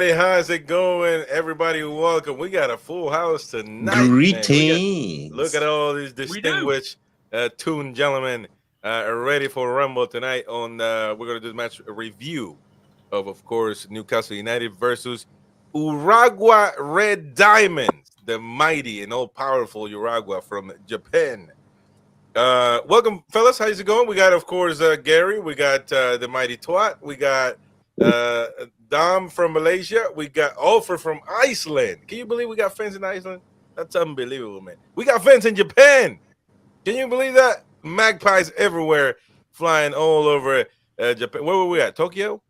everybody. How's it going? Everybody, welcome. We got a full house tonight. Greetings. Look at all these distinguished tuned gentlemen ready for Rumble tonight. We're going to do the match review of course, Newcastle United versus Urawa Red Diamonds, the mighty and all-powerful Urawa from Japan. Welcome, fellas. How's it going? We got, of course, Gary. We got the mighty Twat. We got Dom from Malaysia. We got Alfred from Iceland. Can you believe we got fans in Iceland? That's unbelievable, man. We got fans in Japan. Can you believe that? Magpies everywhere, flying all over Japan. Where were we at? Tokyo,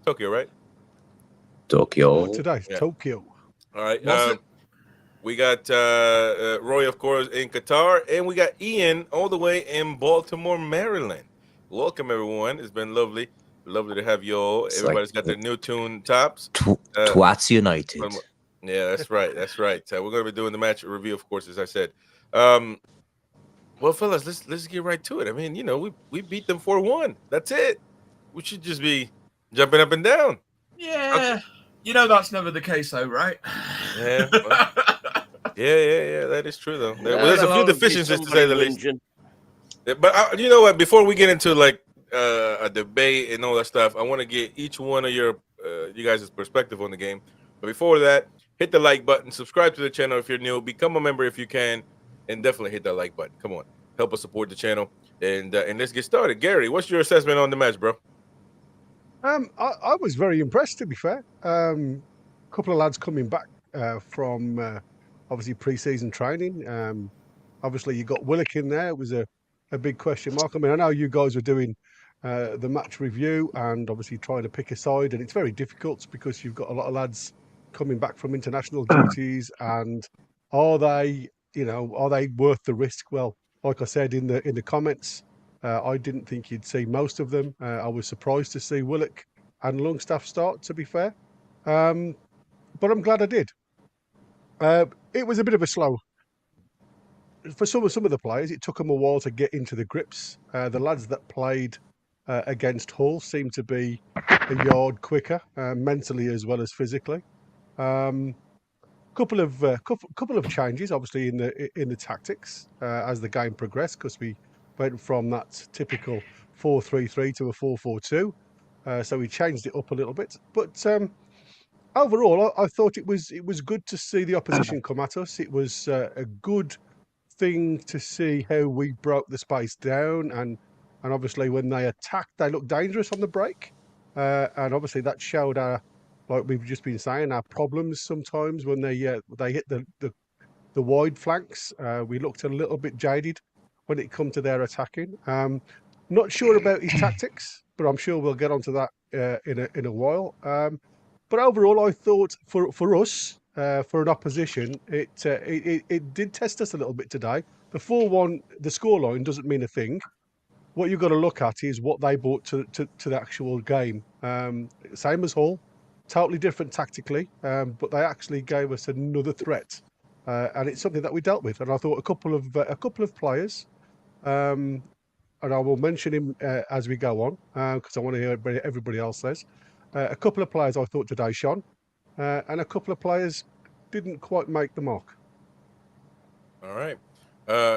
right? Tokyo. Today, yeah. Tokyo. All right. We got Roy, of course, in Qatar, and we got Ian all the way in Baltimore, Maryland. Welcome, everyone. It's been lovely to have you all. Everybody's got their new tune tops. Twats United. Yeah, that's right. We're going to be doing the match review, of course, as I said. Well, fellas, let's get right to it. I mean, we beat them 4-1. That's it. We should just be jumping up and down. Yeah. Okay. That's never the case, though, right? Yeah. Well, yeah. That is true, though. There's a few deficiencies, to say the least. But you know what? Before we get into a debate and all that stuff, I want to get each one of you guys' perspective on the game. But before that, hit the like button, subscribe to the channel if you're new, become a member if you can, and definitely hit that like button. Come on, help us support the channel, and let's get started. Gary, what's your assessment on the match, bro? I was very impressed, to be fair. A couple of lads coming back from obviously pre-season training. Obviously, you got Willock in there. It was a big question mark. I mean, I know you guys were doing the match review and obviously trying to pick a side, and it's very difficult because you've got a lot of lads coming back from international duties, and are they worth the risk? Well, like I said in the comments, I didn't think you'd see most of them. I was surprised to see Willock and Longstaff start, to be fair, but I'm glad I did. It was a bit of a slow for some of the players. It took them a while to get into the grips. The lads that played against Hull seemed to be a yard quicker, mentally as well as physically. Couple of changes, obviously, in the tactics as the game progressed, because we went from that typical 4-3-3 to a 4-4-2. So we changed it up a little bit, but overall, I thought it was good to see the opposition come at us. It was a good thing to see how we broke the space down, and obviously when they attacked, they looked dangerous on the break, and obviously that showed our, like we've just been saying, our problems sometimes when they hit the wide flanks. We looked a little bit jaded when it come to their attacking. Not sure about his tactics, but I'm sure we'll get onto that in a while. But overall, I thought for us, for an opposition, it did test us a little bit today. The 4-1, the scoreline doesn't mean a thing. What you've got to look at is what they brought to the actual game. Same as Hull, totally different tactically, but they actually gave us another threat, and it's something that we dealt with. And I thought a couple of players, and I will mention him as we go on, because I want to hear what everybody else says. A couple of players I thought today shone, and a couple of players didn't quite make the mark. All right,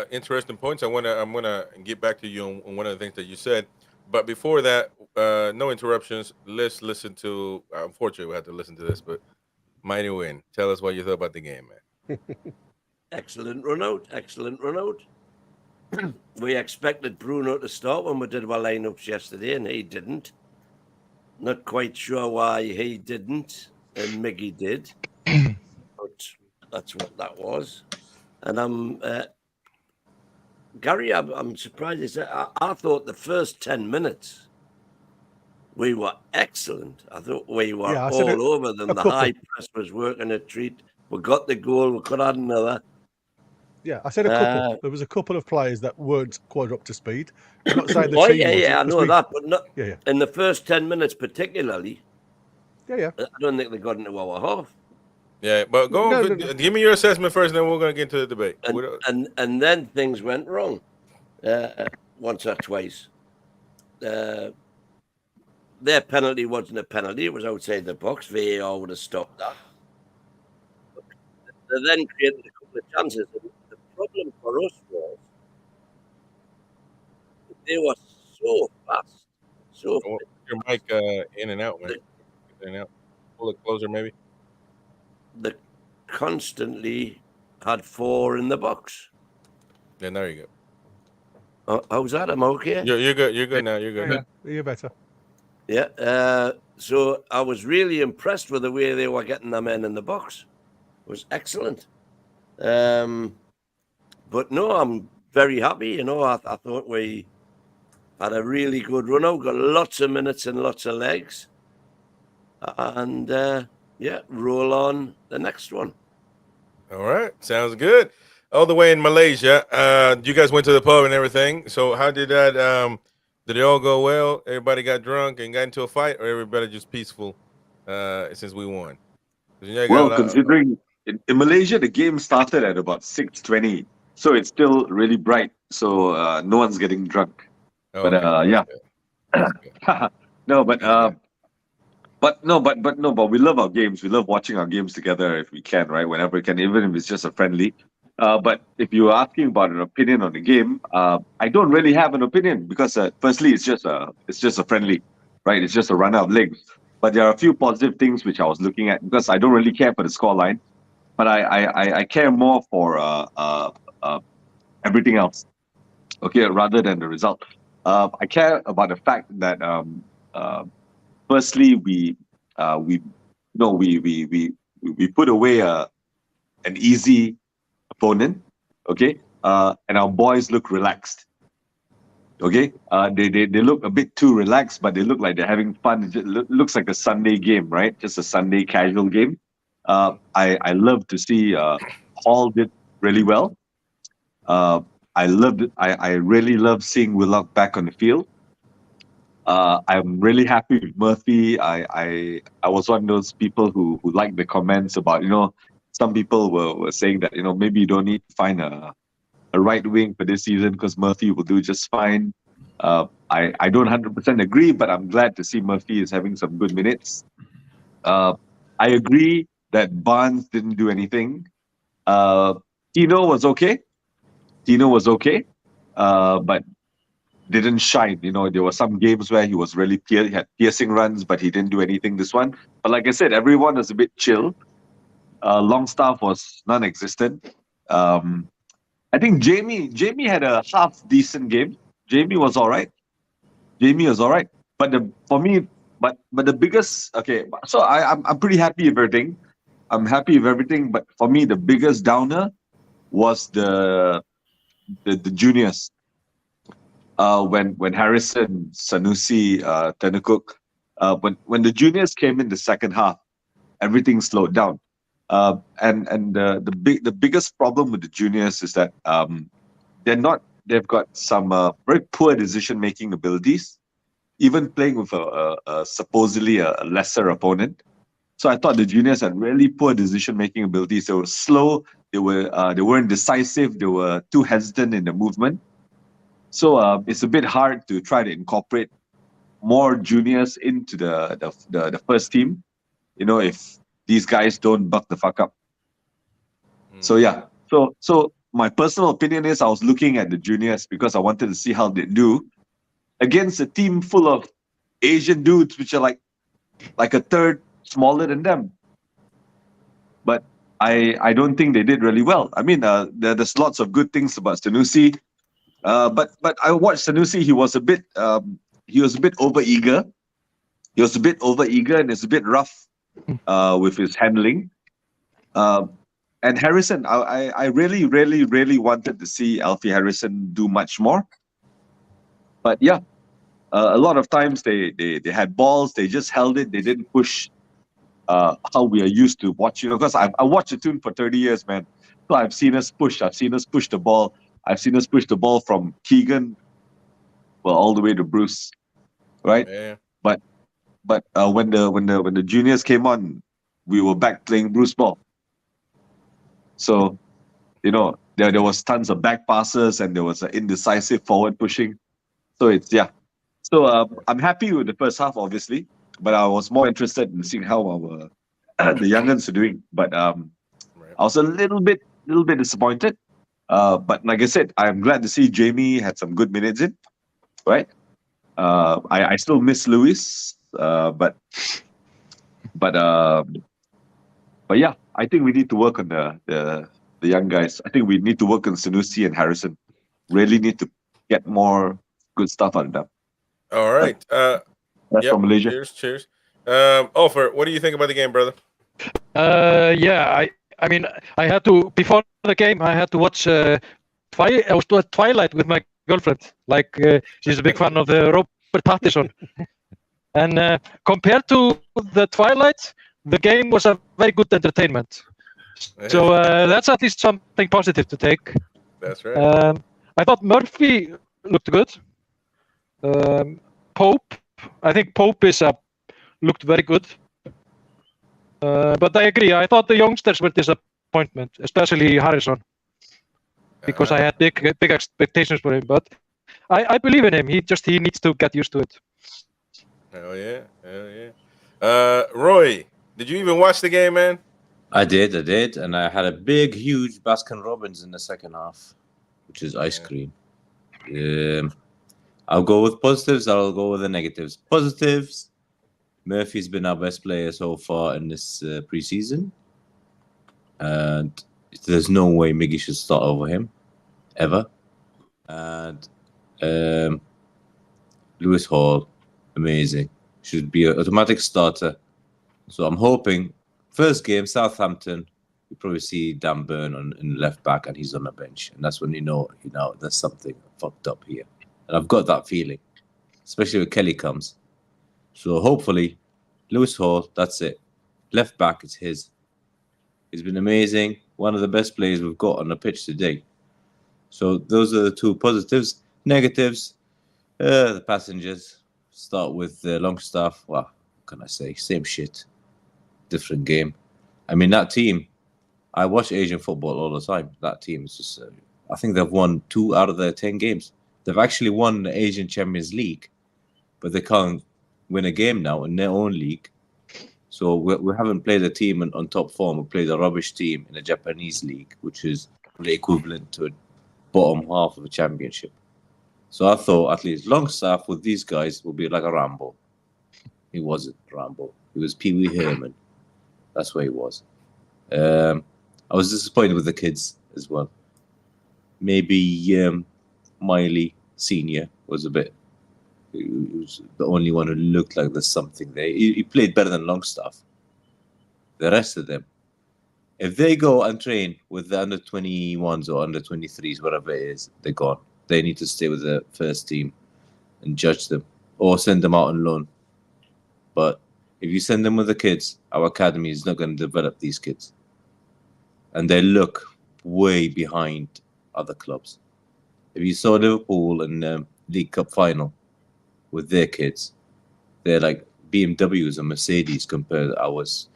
interesting points. I'm gonna get back to you on one of the things that you said, but before that, no interruptions. Let's listen to. Unfortunately, we have to listen to this, but mighty win. Tell us what you thought about the game, man. Excellent run out. We expected Bruno to start when we did our lineups yesterday, and he didn't. Not quite sure why he didn't, and Miggy did. But that's what that was. And Gary, I'm surprised. I thought the first 10 minutes we were excellent. I thought we were all over them. The high press was working a treat. We got the goal. We could add another. Yeah, I said a couple. There was a couple of players that weren't quite up to speed. I'm not saying the team I know that, but not in the first 10 minutes particularly. Yeah. I don't think they got into our half. Yeah, but give me your assessment first, and then we're going to get into the debate. And then things went wrong once or twice. their penalty wasn't a penalty. It was outside the box. VAR would have stopped that. They then created a couple of chances. And the problem for us was that they were so fast. So Oh, your mic in and out, man. In and out. Pull it closer, maybe. they constantly had 4 in the box. Yeah, there you go. How's that? Am I okay? You're good. You're good now. You're good. Yeah, you're better. Yeah. So I was really impressed with the way they were getting their men in the box. It was excellent. But no, I'm very happy. You know, I thought we had a really good run out, got lots of minutes and lots of legs. And yeah, roll on the next one. All right. Sounds good. All the way in Malaysia. You guys went to the pub and everything. So how did that did it all go well? Everybody got drunk and got into a fight, or everybody just peaceful since we won? Well, considering in Malaysia the game started at about 6:20, so it's still really bright. So no one's getting drunk. Okay, But yeah. No, but we love our games. We love watching our games together if we can, right? Whenever we can, even if it's just a friendly. But if you're asking about an opinion on the game, I don't really have an opinion because firstly, it's just a friendly, right? It's just a run of legs. But there are a few positive things which I was looking at because I don't really care for the scoreline, but I care more for everything else, okay, rather than the result. I care about the fact that firstly we put away an easy opponent, okay, and our boys look relaxed. Okay, they look a bit too relaxed, but they look like they're having fun. It just looks like a Sunday game, right? Just a Sunday casual game. I love to see Hall did really well. I really love seeing Willock back on the field. I'm really happy with Murphy. I was one of those people who liked the comments about, some people were saying that, maybe you don't need to find a right wing for this season because Murphy will do just fine. I don't 100% agree, but I'm glad to see Murphy is having some good minutes. I agree that Barnes didn't do anything. Tino was okay, but didn't shine. There were some games where he was really had piercing runs, but he didn't do anything this one. But like I said, everyone was a bit chill. Longstaff was non-existent. I think Jamie had a half decent game. Jamie was all right. But the biggest, okay, so I'm pretty happy with everything. I'm happy with everything, but for me the biggest downer was the juniors. When Harrison, Sanusi, Tenukuk, when the juniors came in the second half, everything slowed down. And the biggest problem with the juniors is that they've got some very poor decision-making abilities, even playing with a supposedly a lesser opponent. So I thought the juniors had really poor decision-making abilities. They were slow, they weren't decisive, they were too hesitant in the movement. So it's a bit hard to try to incorporate more juniors into the first team, if these guys don't buck the fuck up. So yeah. So my personal opinion is I was looking at the juniors because I wanted to see how they do against a team full of Asian dudes, which are like a third smaller than them. But I don't think they did really well. I mean, there's lots of good things about Sanusi. But I watched Sanusi. He was a bit over-eager. And it's a bit rough with his handling. And Harrison, I really, really, really wanted to see Alfie Harrison do much more. But yeah, a lot of times they had balls, they just held it, they didn't push how we are used to watching. Because I watched the tune for 30 years, man. So I've seen us push the ball. I've seen us push the ball from Keegan, all the way to Bruce, right? Yeah. But when the juniors came on, we were back playing Bruce ball. So, there was tons of back passes and there was an indecisive forward pushing. So it's So I'm happy with the first half, obviously, but I was more interested in seeing how our the youngins are doing. But I was a little bit disappointed. But like I said, I'm glad to see Jamie had some good minutes in. Right. I still miss Lewis. But yeah, I think we need to work on the young guys. I think we need to work on Sanusi and Harrison. Really need to get more good stuff out of them. All right. That's from Malaysia. Cheers. Ofer, what do you think about the game, brother? Yeah, I mean, I had to, before the game, I had to watch Twilight with my girlfriend. Like, she's a big fan of Robert Pattinson. And compared to the Twilight, the game was a very good entertainment. So that's at least something positive to take. That's right. I thought Murphy looked good. Pope, I think Pope looked very good. But I agree. I thought the youngsters were disappointment, especially Harrison, because I had big expectations for him. But I believe in him. He needs to get used to it. Hell yeah. Roy, did you even watch the game, man? I did, and I had a big, huge Baskin Robbins in the second half, which is ice cream. I'll go with positives. I'll go with the negatives. Positives. Murphy's been our best player so far in this preseason, and there's no way Miggy should start over him, ever. And Lewis Hall, amazing, should be an automatic starter. So I'm hoping first game Southampton, you probably see Dan Burn in left back, and he's on the bench, and that's when you know there's something fucked up here. And I've got that feeling, especially when Kelly comes. So hopefully, Lewis Hall, that's it. Left back, it's his. He's been amazing. One of the best players we've got on the pitch today. So those are the two positives. Negatives, the passengers. Start with Longstaff. Well, what can I say? Same shit. Different game. I mean, that team, I watch Asian football all the time. That team is just, I think they've won 2 out of their 10 games. They've actually won the Asian Champions League, but they can't win a game now in their own league. So we haven't played a team on top form. We played a rubbish team in a Japanese league, which is the equivalent to a bottom half of a championship. So I thought at least Longstaff with these guys would be like a Rambo. He wasn't Rambo. He was Pee Wee Herman. That's where he was. I was disappointed with the kids as well. Maybe Miley Senior was a bit. He was the only one who looked like there's something there. He played better than Longstaff. The rest of them, if they go and train with the under 21s or under 23s, whatever it is, they're gone. They need to stay with the first team and judge them or send them out on loan. But if you send them with the kids, our academy is not going to develop these kids. And they look way behind other clubs. If you saw Liverpool in the League Cup final with their kids, they're like BMWs and Mercedes compared to ours,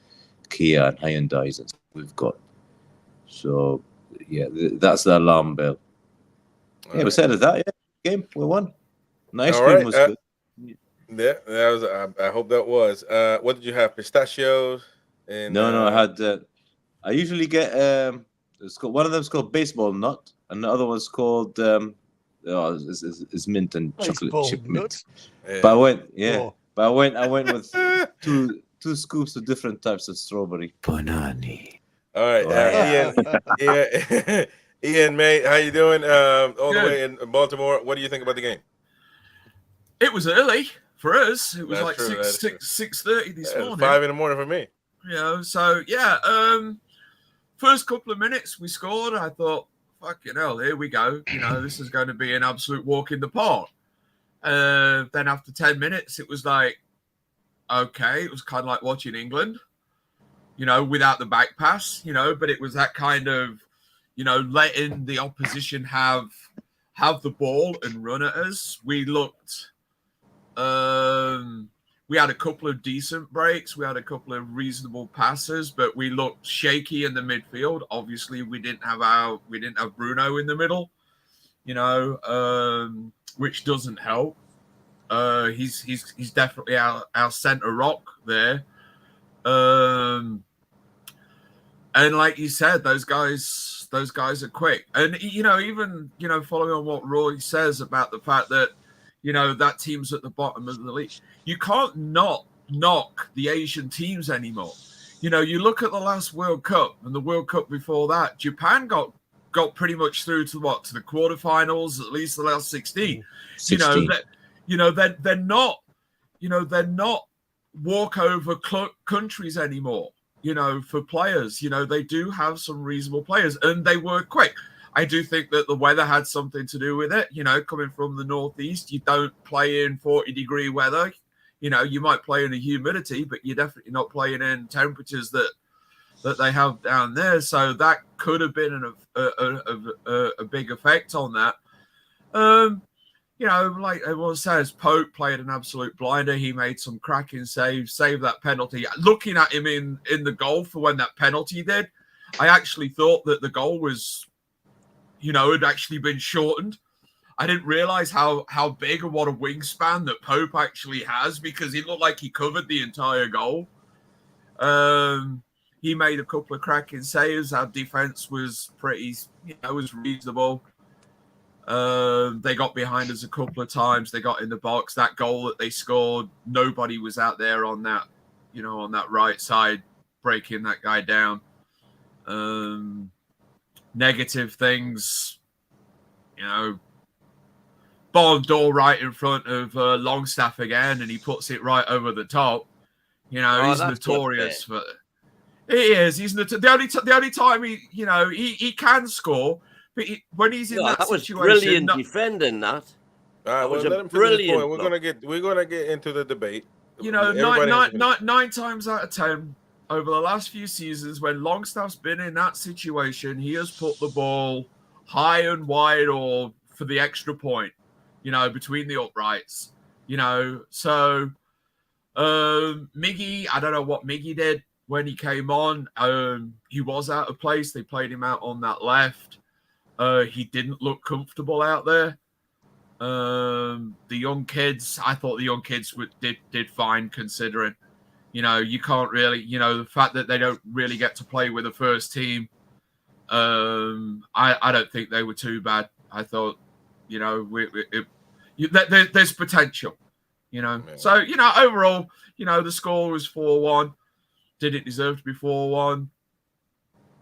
Kia and Hyundais and we've got. So, yeah, that's the alarm bell. Yeah, besides that, yeah, game, we won. Nice cream was good. Yeah, that was. I hope that was. What did you have? Pistachios? And, no, I had. I usually get. It's called, one of them is called baseball nut, and the other one's called. It's mint and chocolate chip mint. Yeah. But I went. I went with two scoops of different types of strawberry. Banani. All right, Ian. Ian, mate, how you doing? All the way in Baltimore. What do you think about the game? It was early for us. It was That's like true, 6:30 this morning. 5 a.m. for me. You know, so yeah. First couple of minutes we scored. I thought, fucking hell, here we go. You know, this is going to be an absolute walk in the park. Then after 10 minutes, it was like, okay, it was kind of like watching England. You know, without the back pass. You know, but it was that kind of, you know, letting the opposition have the ball and run at us. We looked. We had a couple of decent breaks. We had a couple of reasonable passes, but we looked shaky in the midfield. Obviously, we didn't have Bruno in the middle, you know, which doesn't help. He's definitely our centre rock there. And like you said, those guys are quick. And even following on what Roy says about the fact that that team's at the bottom of the league, you can't not knock the Asian teams anymore. You look at the last World Cup and the World Cup before that, Japan got pretty much through to the quarterfinals, at least the last 16. 16. They're not walkover countries anymore. For players, they do have some reasonable players, and they were quick. I do think that the weather had something to do with it. Coming from the northeast, you don't play in 40-degree weather. You might play in a humidity, but you're definitely not playing in temperatures that they have down there. So that could have been a big effect on that. Like everyone says, Pope played an absolute blinder. He made some cracking saves, saved that penalty. Looking at him in the goal for when that penalty did, I actually thought that the goal was, had actually been shortened. I didn't realize how big and what a wingspan that Pope actually has, because it looked like he covered the entire goal. He made a couple of cracking saves. Our defense was pretty, was reasonable. They got behind us a couple of times. They got in the box. That goal that they scored, nobody was out there on that, on that right side, breaking that guy down. Negative things, ball door right in front of Longstaff again, and he puts it right over the top. He's notorious for. He is. He's the only time he can score. But when he's in that was situation, brilliant defending that. All right, well, let him finish his point. We're gonna get into the debate. Nine times out of 10 over the last few seasons, when Longstaff's been in that situation, he has put the ball high and wide or for the extra point, between the uprights. So Miggy, I don't know what Miggy did when he came on. He was out of place. They played him out on that left. He didn't look comfortable out there. The young kids, I thought the young kids did fine, considering, you can't really, the fact that they don't really get to play with the first team. I don't think they were too bad. I thought, there's potential, Man. So, overall, the score was 4-1. Did it deserve to be 4-1?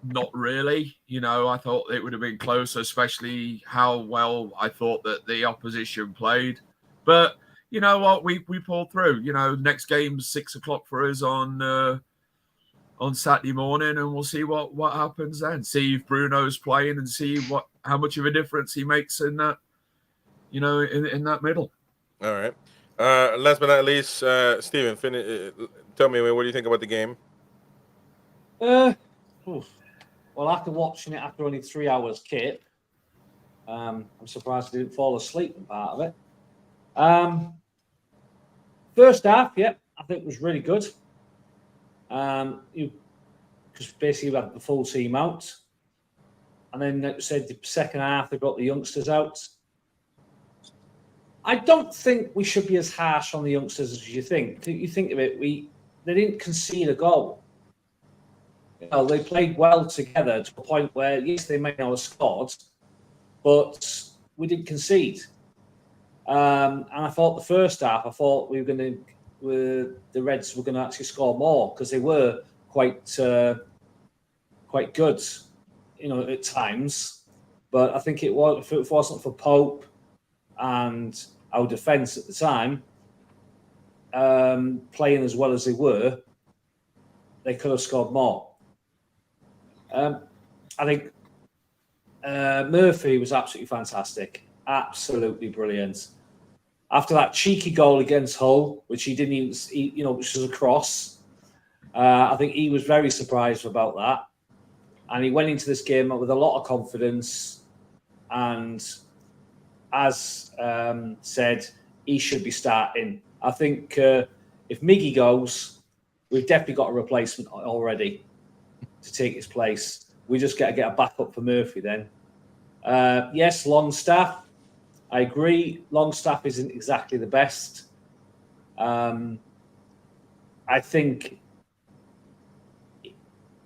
Not really. I thought it would have been closer, especially how well I thought that the opposition played. But you know what? We pulled through. Next game's 6:00 for us on Saturday morning, and we'll see what happens then. See if Bruno's playing and see how much of a difference he makes in that, in that middle. All right. Last but not least, Stephen, tell me, what do you think about the game? Well, after watching it after only 3 hours, Kit, I'm surprised I didn't fall asleep in part of it. First half, I think was really good. Because basically we had the full team out. And then, like I said, the second half, they got the youngsters out. I don't think we should be as harsh on the youngsters as you think. You think of it, they didn't concede a goal. They played well together to a point where, yes, they may not have scored, but we didn't concede. And I thought the first half, the Reds were going to actually score more, because they were quite good, at times. But I think if it wasn't for Pope and our defence at the time playing as well as they were, they could have scored more. I think Murphy was absolutely fantastic, absolutely brilliant. After that cheeky goal against Hull, which he didn't even, which was a cross, I think he was very surprised about that, and he went into this game with a lot of confidence. And as said, he should be starting. I think if Miggy goes, we've definitely got a replacement already to take his place. We just got to get a backup for Murphy then. Yes, Longstaff. I agree. Longstaff isn't exactly the best. I think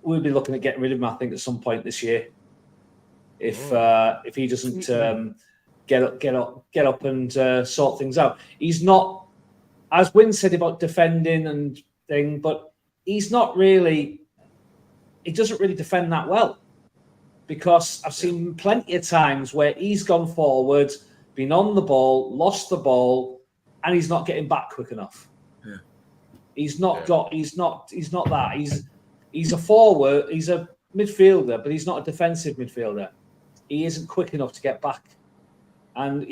we'll be looking at getting rid of him. I think at some point this year, if he doesn't get up and sort things out. He's not, as Wynne said about defending and thing, but he's not really. He doesn't really defend that well, because I've seen plenty of times where he's gone forward, been on the ball, lost the ball, and he's not getting back quick enough. Yeah. He's not that. He's a forward, he's a midfielder, but he's not a defensive midfielder. He isn't quick enough to get back. And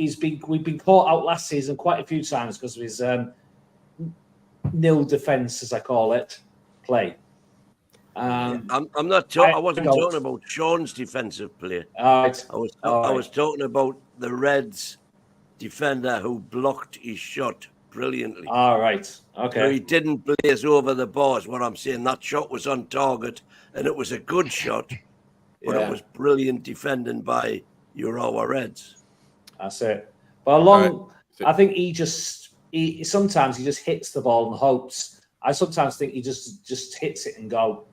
we've been caught out last season quite a few times because of his nil defence, as I call it, play. I'm not. I wasn't talking about Sean's defensive play. All right. I was talking about the Reds defender who blocked his shot brilliantly. All right. Okay. So he didn't blaze over the bars. What I'm saying, that shot was on target, and it was a good shot, but it was brilliant defending by Urawa Reds. That's it. But I think he sometimes he just hits the ball and hopes. I sometimes think he just hits it and go.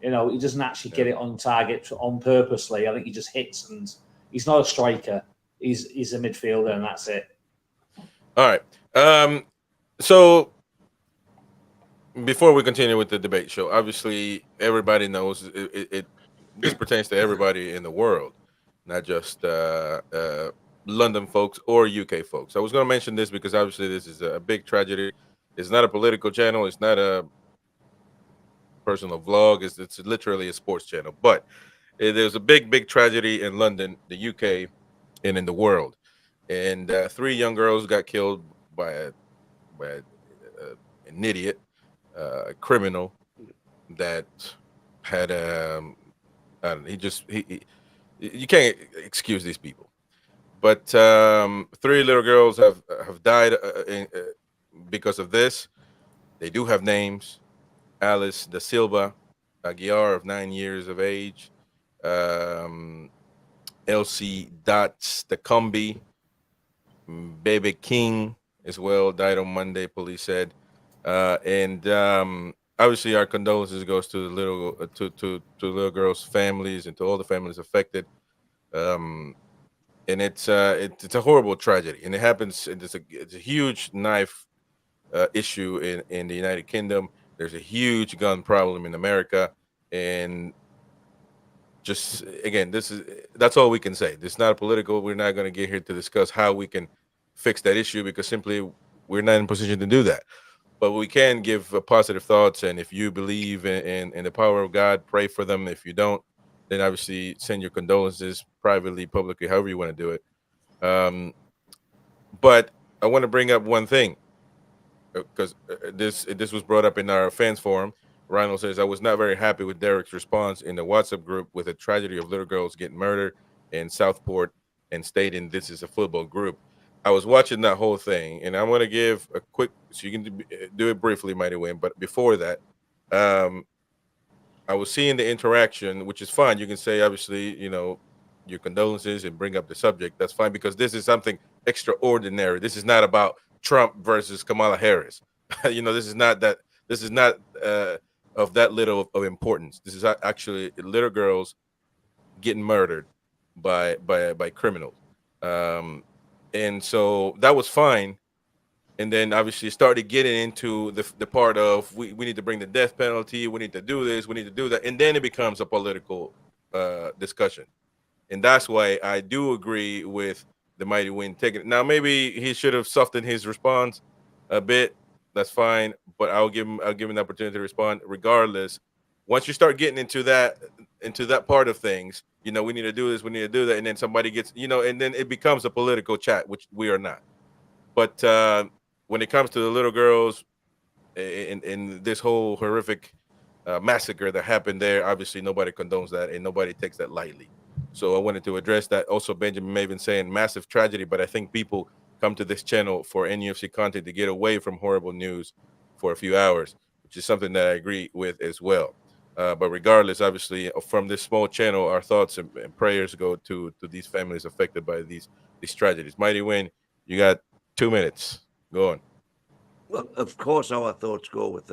He doesn't actually get it on target on purposely. I think he just hits, and he's not a striker. He's a midfielder, and that's it. All right. So before we continue with the debate show, obviously everybody knows this pertains to everybody in the world, not just London folks or UK folks. I was going to mention this because obviously this is a big tragedy. It's not a political channel. It's not a personal vlog. It's literally a sports channel. But there's a big tragedy in London, the UK, and in the world. And 3 young girls got killed by an idiot, a criminal that had you can't excuse these people. But 3 little girls have died because of this. They do have names: Alice da Silva Aguiar, of 9 years of age, Elsie Dots Dacombi, Baby King as well, died on Monday, police said. And obviously our condolences goes to the little girls' families and to all the families affected. And it's a horrible tragedy, and it happens. It's a huge knife issue in the United Kingdom. There's a huge gun problem in America, and just again, that's all we can say. This is not political. We're not going to get here to discuss how we can fix that issue because simply we're not in a position to do that. But we can give positive thoughts, and if you believe in the power of God, pray for them. If you don't, then obviously send your condolences privately, publicly, however you want to do it. But I want to bring up one thing, because this was brought up in our fans forum. Rhino says, I was not very happy with Derek's response in the WhatsApp group with a tragedy of little girls getting murdered in Southport and stating this is a football group. I was watching that whole thing, and I'm going to give a quick, so you can do it briefly, Mighty Win. But before that, I was seeing the interaction, which is fine. You can say, obviously, your condolences and bring up the subject. That's fine, because this is something extraordinary. This is not about Trump versus Kamala Harris. This is not that. This is not of that little of importance. This is actually little girls getting murdered by criminals. And so that was fine. And then obviously started getting into the part of we need to bring the death penalty. We need to do this. We need to do that. And then it becomes a political discussion. And that's why I do agree with the Mighty Win taking it. Now, maybe he should have softened his response a bit. That's fine. But I'll give him an opportunity to respond regardless. Once you start getting into that part of things, we need to do this, we need to do that, and then somebody gets, and then it becomes a political chat, which we are not. But when it comes to the little girls in this whole horrific massacre that happened there, obviously nobody condones that and nobody takes that lightly. So I wanted to address that. Also, Benjamin Maven saying massive tragedy, but I think people come to this channel for NUFC content to get away from horrible news for a few hours, which is something that I agree with as well. But regardless, obviously, from this small channel, our thoughts and prayers go to these families affected by these tragedies. Mighty Win, you got 2 minutes. Go on. Well, of course, our thoughts go with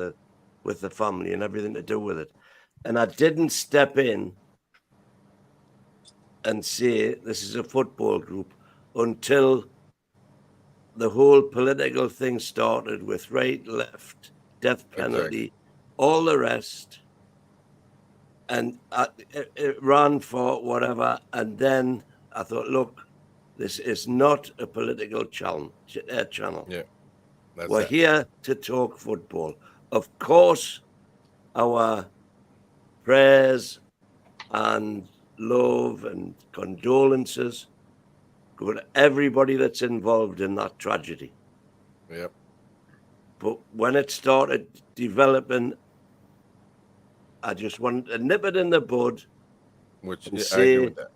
the family and everything to do with it. And I didn't step in and say this is a football group until the whole political thing started with right, left, death penalty, all the rest. And it ran for whatever. And then I thought, look, this is not a political channel. Yeah. We're here to talk football. Of course, our prayers and love and condolences go to everybody that's involved in that tragedy. Yep. But when it started developing, I just wanted to nip it in the bud Which and I say agree with that.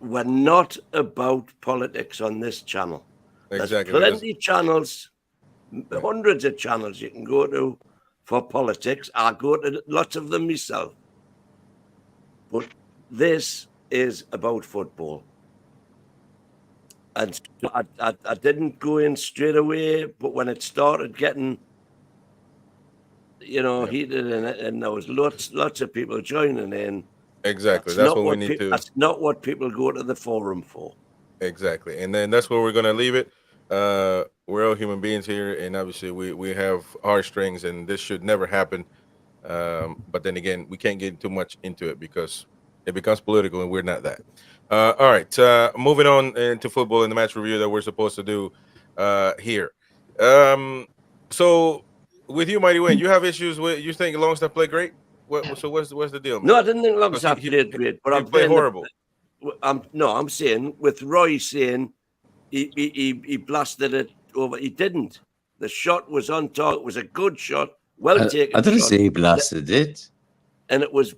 we're not about politics on this channel. Exactly. There's plenty of channels, hundreds of channels you can go to for politics. I go to lots of them myself. But this is about football. And I didn't go in straight away, but when it started getting, heated and there was lots of people joining in. Exactly. That's what we need to. That's not what people go to the forum for. Exactly. And then that's where we're going to leave it. We're all human beings here, and obviously we have heartstrings, and this should never happen. But then again, we can't get too much into it because it becomes political, and we're not that. All right, moving on into football in the match review that we're supposed to do here. So with you, Mighty Win, you have issues with, you think Longstaff played great? What's the deal, man? No, I didn't think Longstaff played great, but he played horrible. I'm saying with Roy saying he blasted it over. He didn't. The shot was on target. It was a good shot, well taken. I didn't say he blasted it, and it was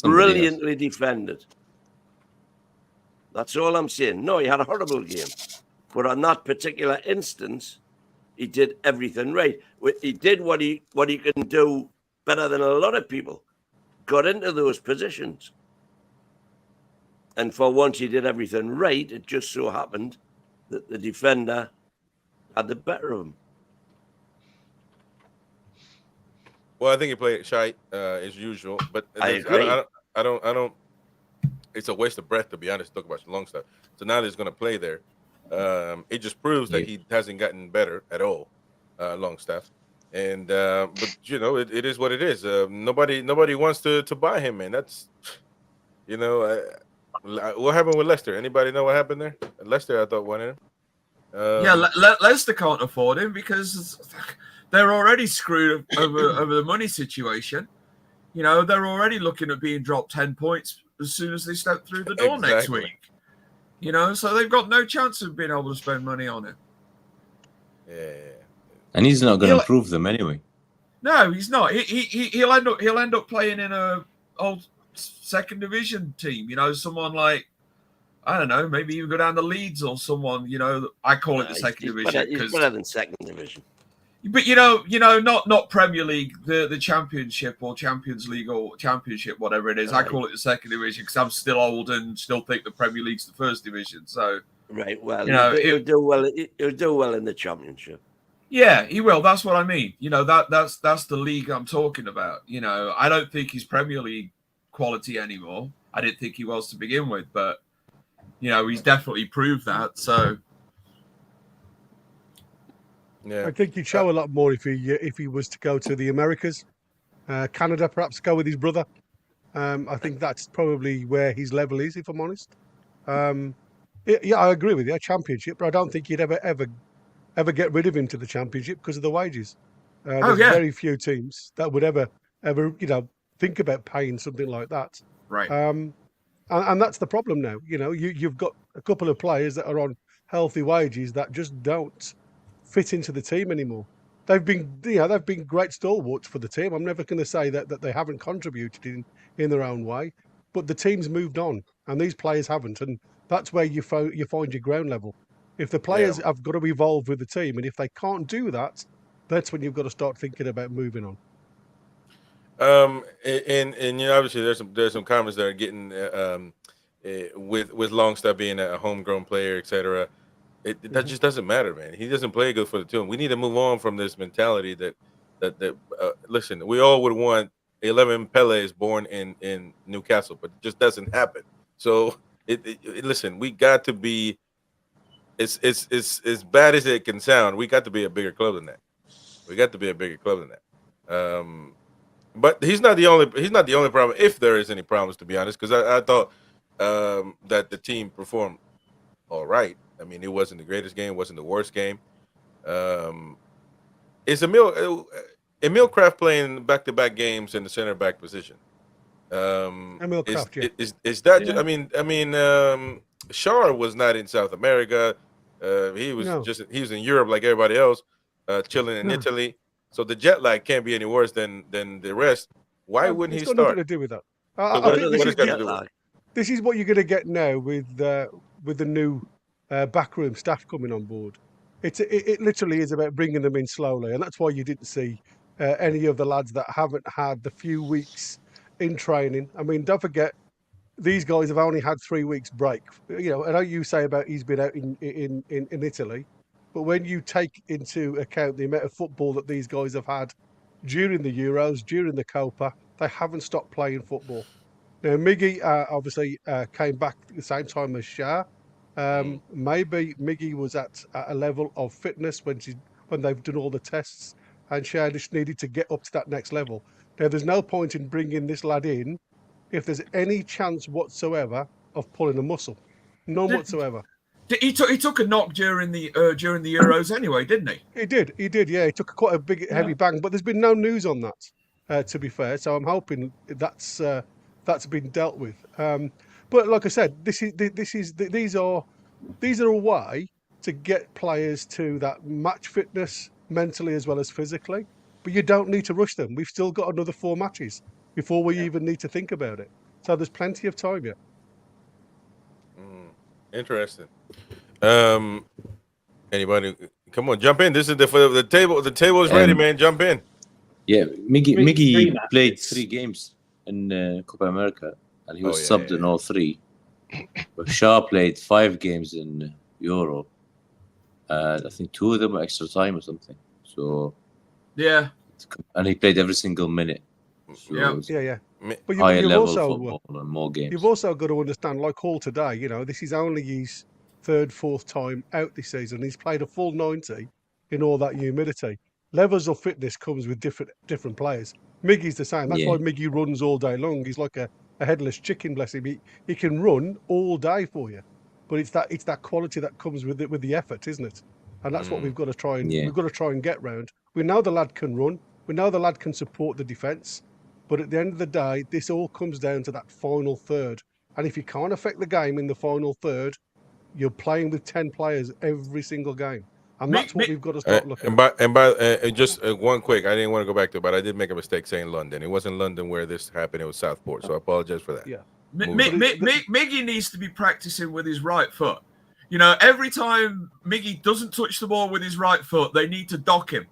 brilliantly defended. That's all I'm saying. No, he had a horrible game, but on that particular instance, he did everything right. He did what he can do better than a lot of people. Got into those positions, and for once he did everything right. It just so happened that the defender had the better of him. Well, I think he played shy as usual, but I agree. I don't. It's a waste of breath, to be honest, to talk about Longstaff. So now that he's going to play there, it just proves that he hasn't gotten better at all, Longstaff. And but it is what it is. Nobody wants to buy him, man. That's what happened with Leicester. Anybody know what happened there? Leicester, I thought, wanted him. Leicester can't afford him because they're already screwed over the money situation. They're already looking at being dropped 10 points as soon as they step through the door next week. So they've got no chance of being able to spend money on it. Yeah. And he's not going to improve them anyway. No, he's not. He'll end up playing in a old second division team. Someone like, I don't know, maybe even go down to Leeds or someone. I call it the second division because better than second division. But not Premier League, the Championship or Champions League or Championship, whatever it is. Right. I call it the second division because I'm still old and still think the Premier League's the first division. So right, well, he'll do well. He'll do well in the Championship. Yeah, he will. That's what I mean. That's the league I'm talking about. I don't think he's Premier League quality anymore. I didn't think he was to begin with, but he's definitely proved that. So. Yeah. I think he'd show a lot more if he was to go to the Americas, Canada, perhaps go with his brother. I think that's probably where his level is, if I'm honest. Yeah, I agree with you, Championship, but I don't think you'd ever get rid of him to the Championship because of the wages. There's very few teams that would ever think about paying something like that. Right. And that's the problem now. You've got a couple of players that are on healthy wages that just don't fit into the team anymore. They've been great stalwarts for the team. I'm never going to say that they haven't contributed in their own way, but the team's moved on and these players haven't, and that's where you find your ground level. If the players have got to evolve with the team, and if they can't do that, that's when you've got to start thinking about moving on. And you know, obviously there's some comments that are getting with Longstaff being a homegrown player, etc. That just doesn't matter, man. He doesn't play good for the team. We need to move on from this mentality that listen, we all would want 11 Pelés born in Newcastle, but it just doesn't happen. So listen, we got to be. It's as bad as it can sound. We got to be a bigger club than that. We got to be a bigger club than that. But he's not the only problem. If there is any problems, to be honest, because I thought that the team performed all right. I mean, it wasn't the greatest game, it wasn't the worst game. Is Emil Kraft playing back-to-back games in the center back position? Emil Kraft, yeah. Is that? Yeah. I mean, Shar was not in South America. He was he was in Europe like everybody else, chilling in Italy. So the jet lag can't be any worse than the rest. Why wouldn't he start? It's got nothing to do with that. I think this is what you're going to get now with the new backroom staff coming on board. It literally is about bringing them in slowly, and that's why you didn't see any of the lads that haven't had the few weeks in training. I mean, don't forget, these guys have only had 3 weeks break. You know, I know you say about he's been out in Italy, but when you take into account the amount of football that these guys have had during the Euros, during the Copa, they haven't stopped playing football. Now, Miggy obviously came back at the same time as Shah. Maybe Miggy was at a level of fitness when they've done all the tests, and Shah just needed to get up to that next level. Now, there's no point in bringing this lad in if there's any chance whatsoever of pulling a muscle. None whatsoever. He took a knock during the Euros anyway, didn't he? He did. Yeah, he took quite a big, heavy bang. But there's been no news on that, to be fair. So I'm hoping that's been dealt with. But like I said, these are a way to get players to that match fitness mentally as well as physically. But you don't need to rush them. We've still got another 4 matches before we even need to think about it. So there's plenty of time yet. Interesting. Anybody? Come on, jump in. This is the table. The table is ready, man. Jump in. Yeah, Miggy played 3 games in Copa America, and he was subbed in all 3. But Shah played 5 games in Euro. I think 2 of them were extra time or something. So yeah, and he played every single minute. So yeah. But higher you've level also, football and more games. You've also got to understand, like Hall today, you know, this is only his 3rd, 4th time out this season. He's played a full 90 in all that humidity. Levels of fitness comes with different players. Miggy's the same. That's why Miggy runs all day long. He's like a headless chicken, bless him. He can run all day for you. But it's that quality that comes with the effort, isn't it? And that's what we've got to try and get round. We know the lad can run. We know the lad can support the defence. But at the end of the day, this all comes down to that final third. And if you can't affect the game in the final third, you're playing with 10 players every single game. And that's what we've got to start looking at. Just one quick, I didn't want to go back to it, but I did make a mistake saying London. It wasn't London where this happened. It was Southport. So I apologize for that. Yeah. Miggy needs to be practicing with his right foot. You know, every time Miggy doesn't touch the ball with his right foot, they need to dock him,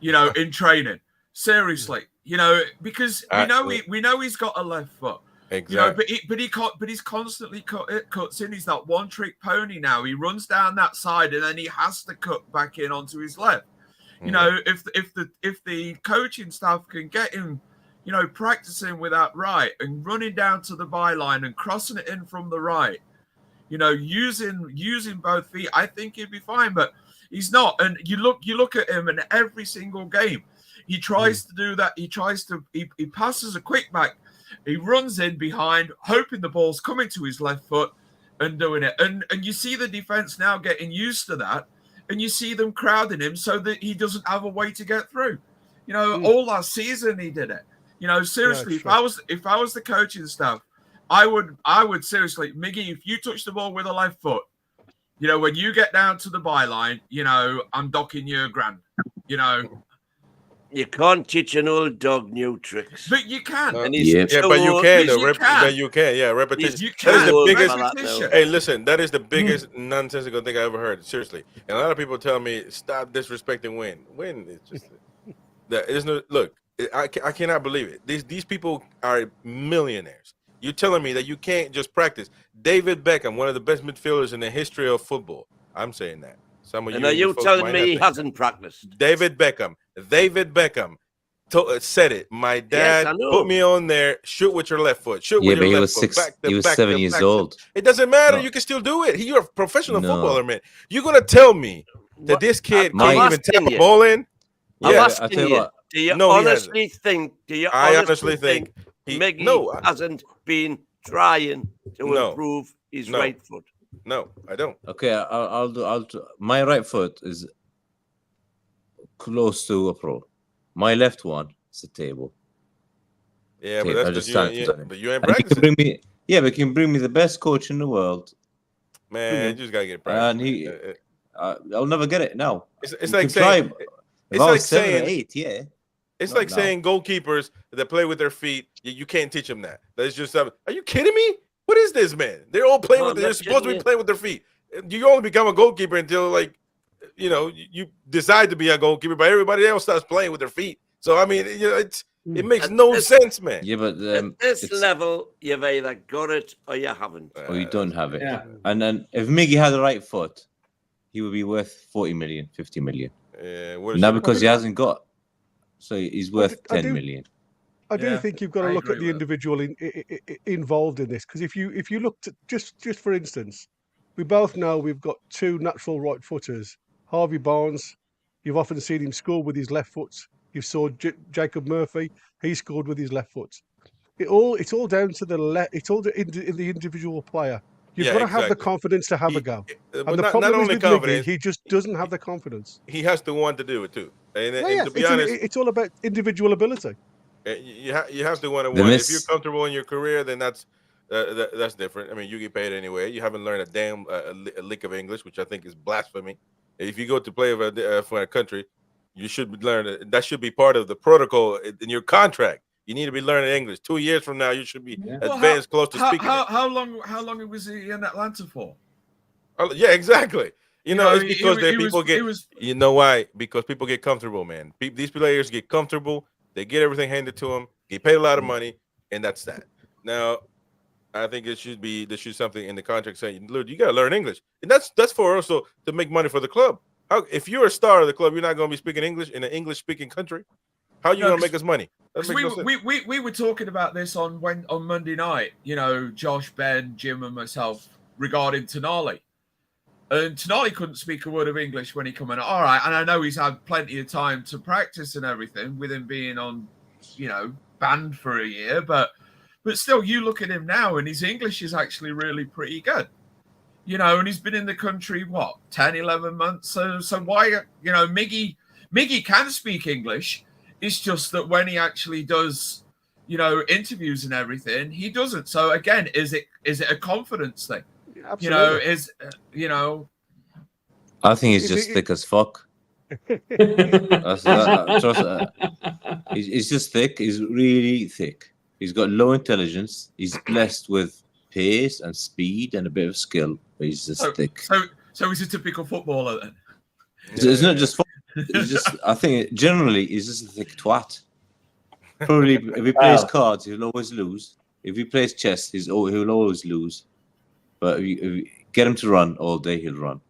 you know, in training. Seriously. You know, because we know he's got a left foot. Exactly. You know, but he's constantly cuts in. He's that one trick pony now. He runs down that side and then he has to cut back in onto his left. You know, if the coaching staff can get him, you know, practicing with that right and running down to the byline and crossing it in from the right, you know, using both feet, I think he'd be fine. But he's not. And you look at him in every single game. He tries to do that. He passes a quick back. He runs in behind, hoping the ball's coming to his left foot and doing it. And you see the defense now getting used to that. And you see them crowding him so that he doesn't have a way to get through. You know, all last season he did it. You know, seriously, if I was the coaching staff, I would seriously, Miggy, if you touch the ball with a left foot, you know, when you get down to the byline, you know, I'm docking you $1,000. You know. You can't teach an old dog new tricks. But you can. And but you can. Yeah, repetition. You can. That is the biggest. Hey, listen, that is the biggest nonsensical thing I ever heard. Seriously. And a lot of people tell me, stop disrespecting win. Win is just... There's no... Look, I cannot believe it. These people are millionaires. You're telling me that you can't just practice. David Beckham, one of the best midfielders in the history of football. I'm saying that. Some of And you are you folks telling might me not he think hasn't practiced? that. David Beckham said it. My Yes, dad I know. put me on there. Shoot with your left foot. Shoot Yeah, with but your he left was foot. Back to he was back 7 to years back to- old. It doesn't matter. No. You can still do it. You're a professional No. footballer, man. You're gonna tell me that What- this kid I'm can't even asking tap a you. ball in? I'm Yeah, I asking tell you you. what. Do you No, he honestly think? Do you I honestly honestly think he. Miggy No, hasn't been trying to No. improve his No. right foot? no, I don't. Okay, I'll do. My right foot is close to a pro. My left one is a table. Yeah, Okay, but that's I because just you, started you, on it. but you ain't And you can practicing. bring me, yeah, but you can bring me the best coach in the world. Man, you just gotta get practice. And he, man. I'll never get it now. It's You like can try, saying if it's I was like 7 or saying 8, yeah. it's Not like now. saying goalkeepers that play with their feet. You can't teach them that. That's just something. Are you kidding me? What is this, man? They're all playing No, with. I'm They're not supposed to be kidding you. playing with their feet. You only become a goalkeeper until you decide to be a goalkeeper, but everybody else starts playing with their feet. So I mean, it makes And no this- sense, man. Yeah, but At this it's- level, you've either got it or you haven't. or you don't have it. Yeah. And then if Miggy had the right foot, he would be worth 40 million, 50 million. Yeah, what is Now it? because he hasn't got, so he's worth I 10 do- million. I do Yeah, think you've got to I look at agree the with individual involved in this, because if you looked at just for instance, we both know we've got two natural right footers. Harvey Barnes, you've often seen him score with his left foot. You saw Jacob Murphy, he scored with his left foot. It's all down to the left. It's all in the individual player. You've Yeah, got to have the exactly. confidence to have He- a go. But And the not problem is only with confidence, Miggy, he just doesn't have the confidence. he has to want to do it too. And, Yeah, and yeah, to be honest, it's all about individual ability. you have to want to The want. If you're miss- comfortable in your career, then that's different. I mean, you get paid anyway. You haven't learned a damn a lick of English, which I think is blasphemy. If you go to play for a country, you should learn. That should be part of the protocol in your contract. You need to be learning English. 2 years from now, you should be Yeah. Well, advanced, close to speaking. How long was he in Atlanta for? Yeah, exactly. You know, it's because people get. He was, You know why? Because people get comfortable, man. These players get comfortable. They get everything handed to them. Get paid a lot of money, and that's that. Now, I think there should be something in the contract saying, "Look, you got to learn English," and that's for also to make money for the club. If you're a star of the club, you're not going to be speaking English in an English-speaking country. How are you No, going to make us money? That makes no sense. we were talking about this on Monday night. You know, Josh, Ben, Jim, and myself regarding Tonali. And Tonali couldn't speak a word of English when he came in. All right, and I know he's had plenty of time to practice and everything with him being on, banned for a year. But still, you look at him now, and his English is actually really pretty good. And he's been in the country, 10, 11 months. So why, Miggy can speak English. It's just that when he actually does, interviews and everything, he doesn't. So again, is it a confidence thing? Absolutely. I think he's If just it- thick as fuck. He's just thick. He's really thick. He's got low intelligence. He's blessed with pace and speed and a bit of skill, but he's just thick. So he's a typical footballer then. It's not just. It's just. I think generally he's just a thick twat. Probably if he plays cards, he'll always lose. If he plays chess, he'll always lose. But if you get him to run all day, he'll run.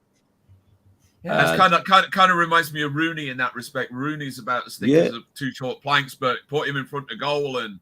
Yeah, it's kind of reminds me of Rooney in that respect. Rooney's about as thick as two short planks, but put him in front of goal and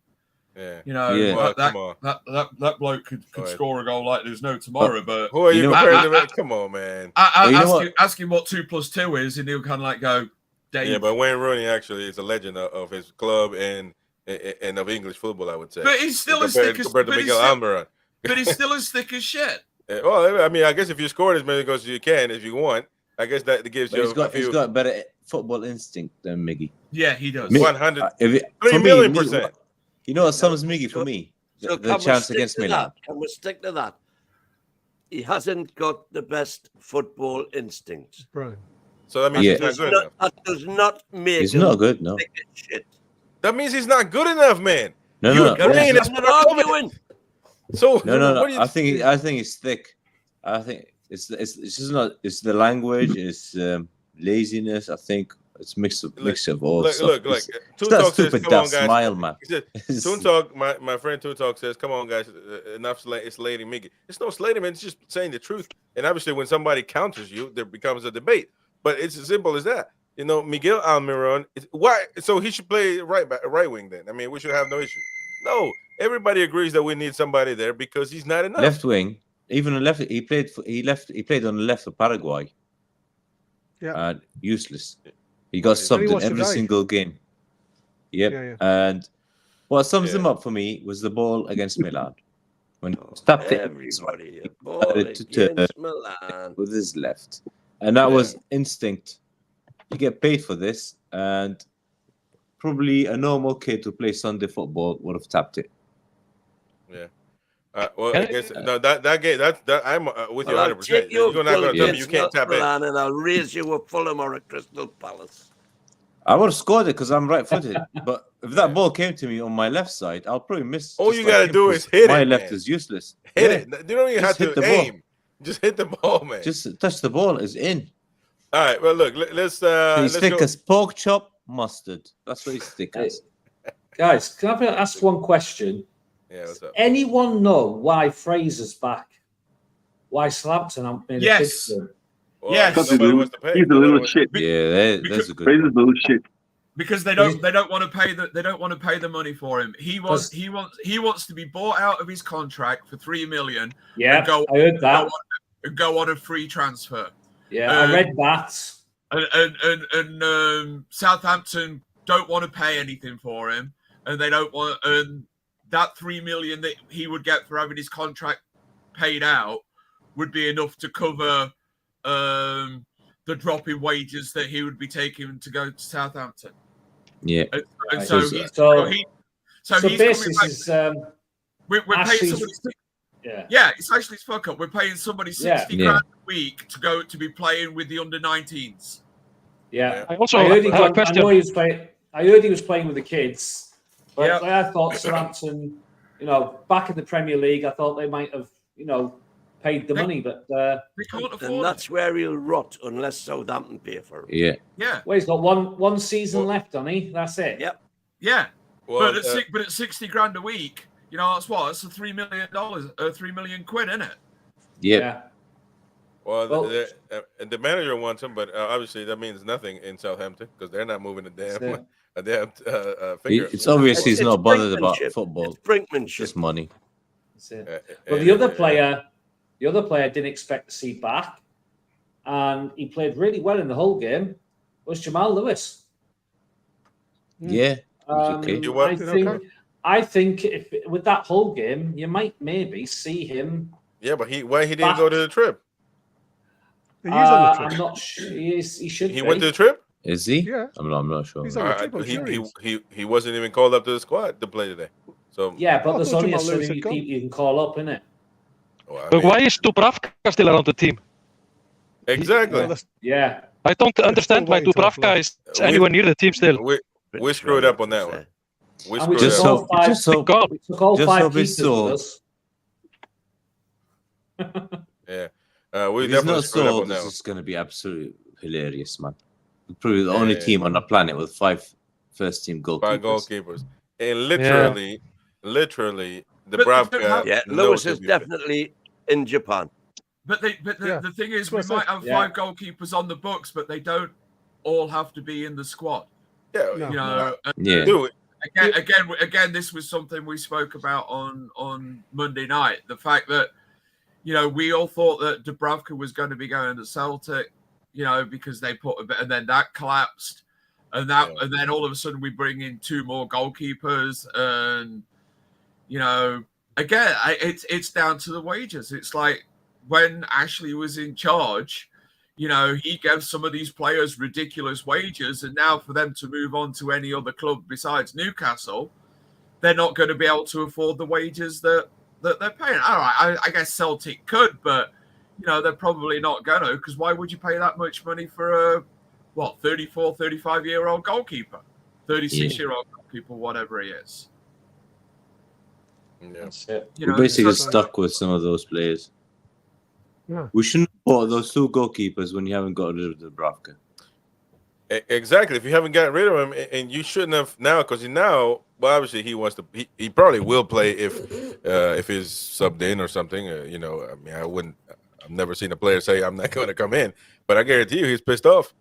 Well, come on. that bloke could score a goal like there's no tomorrow. But Who are you comparing to? Come on, man. Ask him what 2 + 2 is, and he'll kind of like go, Dave. Yeah, but Wayne Rooney actually is a legend of his club and of English football, I would say. But he's still as thick as compared to Miguel Almiron. But he's still as thick as shit. Well, I mean, I guess if you score as many goals as you can, if you want, I guess that gives you. He's got better football instinct than Miggy. Yeah, he does. 100, 3 for million me, %. You know what sums Miggy for me? So The chance against Milan. Can we stick to that? He hasn't got the best football instincts. Right. So that means he's not good enough. That does not make He's him not good, no. thick as shit. That means he's not good enough, man. No. Brain is I'm not arguing. So No. what do you I think he's thick. I think it's just not. It's the language. It's laziness. I think It's mixture of all Look, stuff. look, like It's Toon that Talk says, stupid "Come on, daft guys." smile, man. Toon Talk, my friend Toon Talk says, "Come on, guys, enough slating Miggy." It's no slating, man. It's just saying the truth. And obviously, when somebody counters you, there becomes a debate. But it's as simple as that. You know, Miguel Almiron. Why? So he should play right wing then. I mean, we should have no issue. No, everybody agrees that we need somebody there because he's not enough. Left wing, even a left. He played on the left for Paraguay. Yeah. Useless. He got And he subbed in was every today. single game. Yep. Yeah, yeah. And what sums him up for me was the ball against Milan. When he tapped it, Everybody, he ball started to turn against Milan. with his left. And that was instinct. You get paid for this, and probably a normal kid who plays Sunday football would have tapped it. Yeah. Well, I guess no, that game. That I'm with you Well, 100%. I'll You're not going to tell me you can't tap it. Milan, and I'll raise you a Fulham or a Crystal Palace. I would have scored it because I'm right-footed. But if that ball came to me on my left side, I'll probably miss. All just you like got to him, do 'cause is hit my it. left Man. is useless. Hit Yeah. it. You don't even have Just hit to the ball. aim. Just hit the ball, man. Just touch the ball. Is in. All right. Well, look. Let's. He's Let's thick go. as pork chop mustard. That's what he's thick as. Guys, can I ask one question? Yeah. What's up? Anyone know why Fraser's back? Why Southampton haven't made a Yes. pitch for him? Well, Yes. nobody wants to pay. He's a Nobody little wants- shit. Yeah, there's a good. Fraser's a little shit. Because they don't want to pay the money for him. He wants to be bought out of his contract for $3 million. Yeah, Go- I heard that. and go on a free transfer. Yeah, I read that. And Southampton don't want to pay anything for him, and they don't want. And that $3 million that he would get for having his contract paid out would be enough to cover the drop in wages that he would be taking to go to Southampton. Yeah. And Right. so So- he's So he's basically, coming this back. is We're paying Ashley's- somebody. yeah. Yeah, it's actually fuck up. We're paying somebody 60 Yeah. grand a week to be playing with the under-19s. Yeah. I also I heard he have a got, I question. know he was playing. I heard he was playing with the kids, but Yeah. I thought Southampton, back in the Premier League, I thought they might have, paid the money, but They can't afford And that's where he'll rot unless Southampton pay for him. Yeah. it. Yeah, well, he's got one season left, on he? That's it. Yep. yeah. Well, But at 60 grand a week, that's what? That's a $3 million, £3 million quid, isn't it? Yeah. well, Well- the manager wants him, but obviously that means nothing in Southampton because they're not moving a damn finger. It's obvious he's It's not bothered about brinkmanship. football. It's brinkmanship. Just money. That's it. Uh, But the other player didn't expect to see back, and he played really well in the whole game, was Jamal Lewis. Yeah. okay. You what? I think if with that whole game, you might maybe see him. Yeah, but why he didn't go to the trip? He's on the I'm trip. not sure. He should. He be. went to the trip. Is he? Yeah. I'm not sure. He's on the trip. I'm sure he is. He wasn't even called up to the squad to play today. So Yeah, but I there's thought only a Jamal Lewis certain had gone. people you can call up, innit? well, I But mean, why is Dubravka still around the team? exactly? Well, that's- Yeah. I don't understand why waiting till Dubravka is We- anywhere near the team still. We screwed up on that one. We And we screwed Just took up. all hope, five- just hope, God, We took all Just 5 hope he's keepers with sore. us. Yeah, if we he's definitely not screwed up sold, on that this one. is going to be absolutely hilarious, man. We're probably the only Yeah. team on the planet with 5 first-team goalkeepers. By goalkeepers, and literally, the But- Bravka. Yeah, knows Lewis he'll is be fit. definitely in Japan. But the Yeah. thing is, That's we what I might said. have Yeah. 5 goalkeepers on the books, but they don't all have to be in the squad. Yeah, No. Yeah. do it. Again, this was something we spoke about on Monday night. The fact that we all thought that Dubravka was going to be going to Celtic, because they put a bit, and then that collapsed, and then all of a sudden we bring in 2 more goalkeepers, and again, it's down to the wages. It's like when Ashley was in charge. He gave some of these players ridiculous wages, and now for them to move on to any other club besides Newcastle, they're not going to be able to afford the wages that they're paying. All right, I guess Celtic could, but they're probably not going to, because why would you pay that much money for a 34, 35-year-old goalkeeper, 36-year-old goalkeeper, whatever he is? Yeah. That's it. We're basically so- stuck with some of those players. Yeah. We shouldn't have bought those 2 goalkeepers when you haven't got rid of Dubravka. Exactly. If you haven't gotten rid of him, and you shouldn't have now, because now, well, obviously he wants to. He probably will play if he's subbed in or something. I mean, I've never seen a player say I'm not going to come in, but I guarantee you he's pissed off.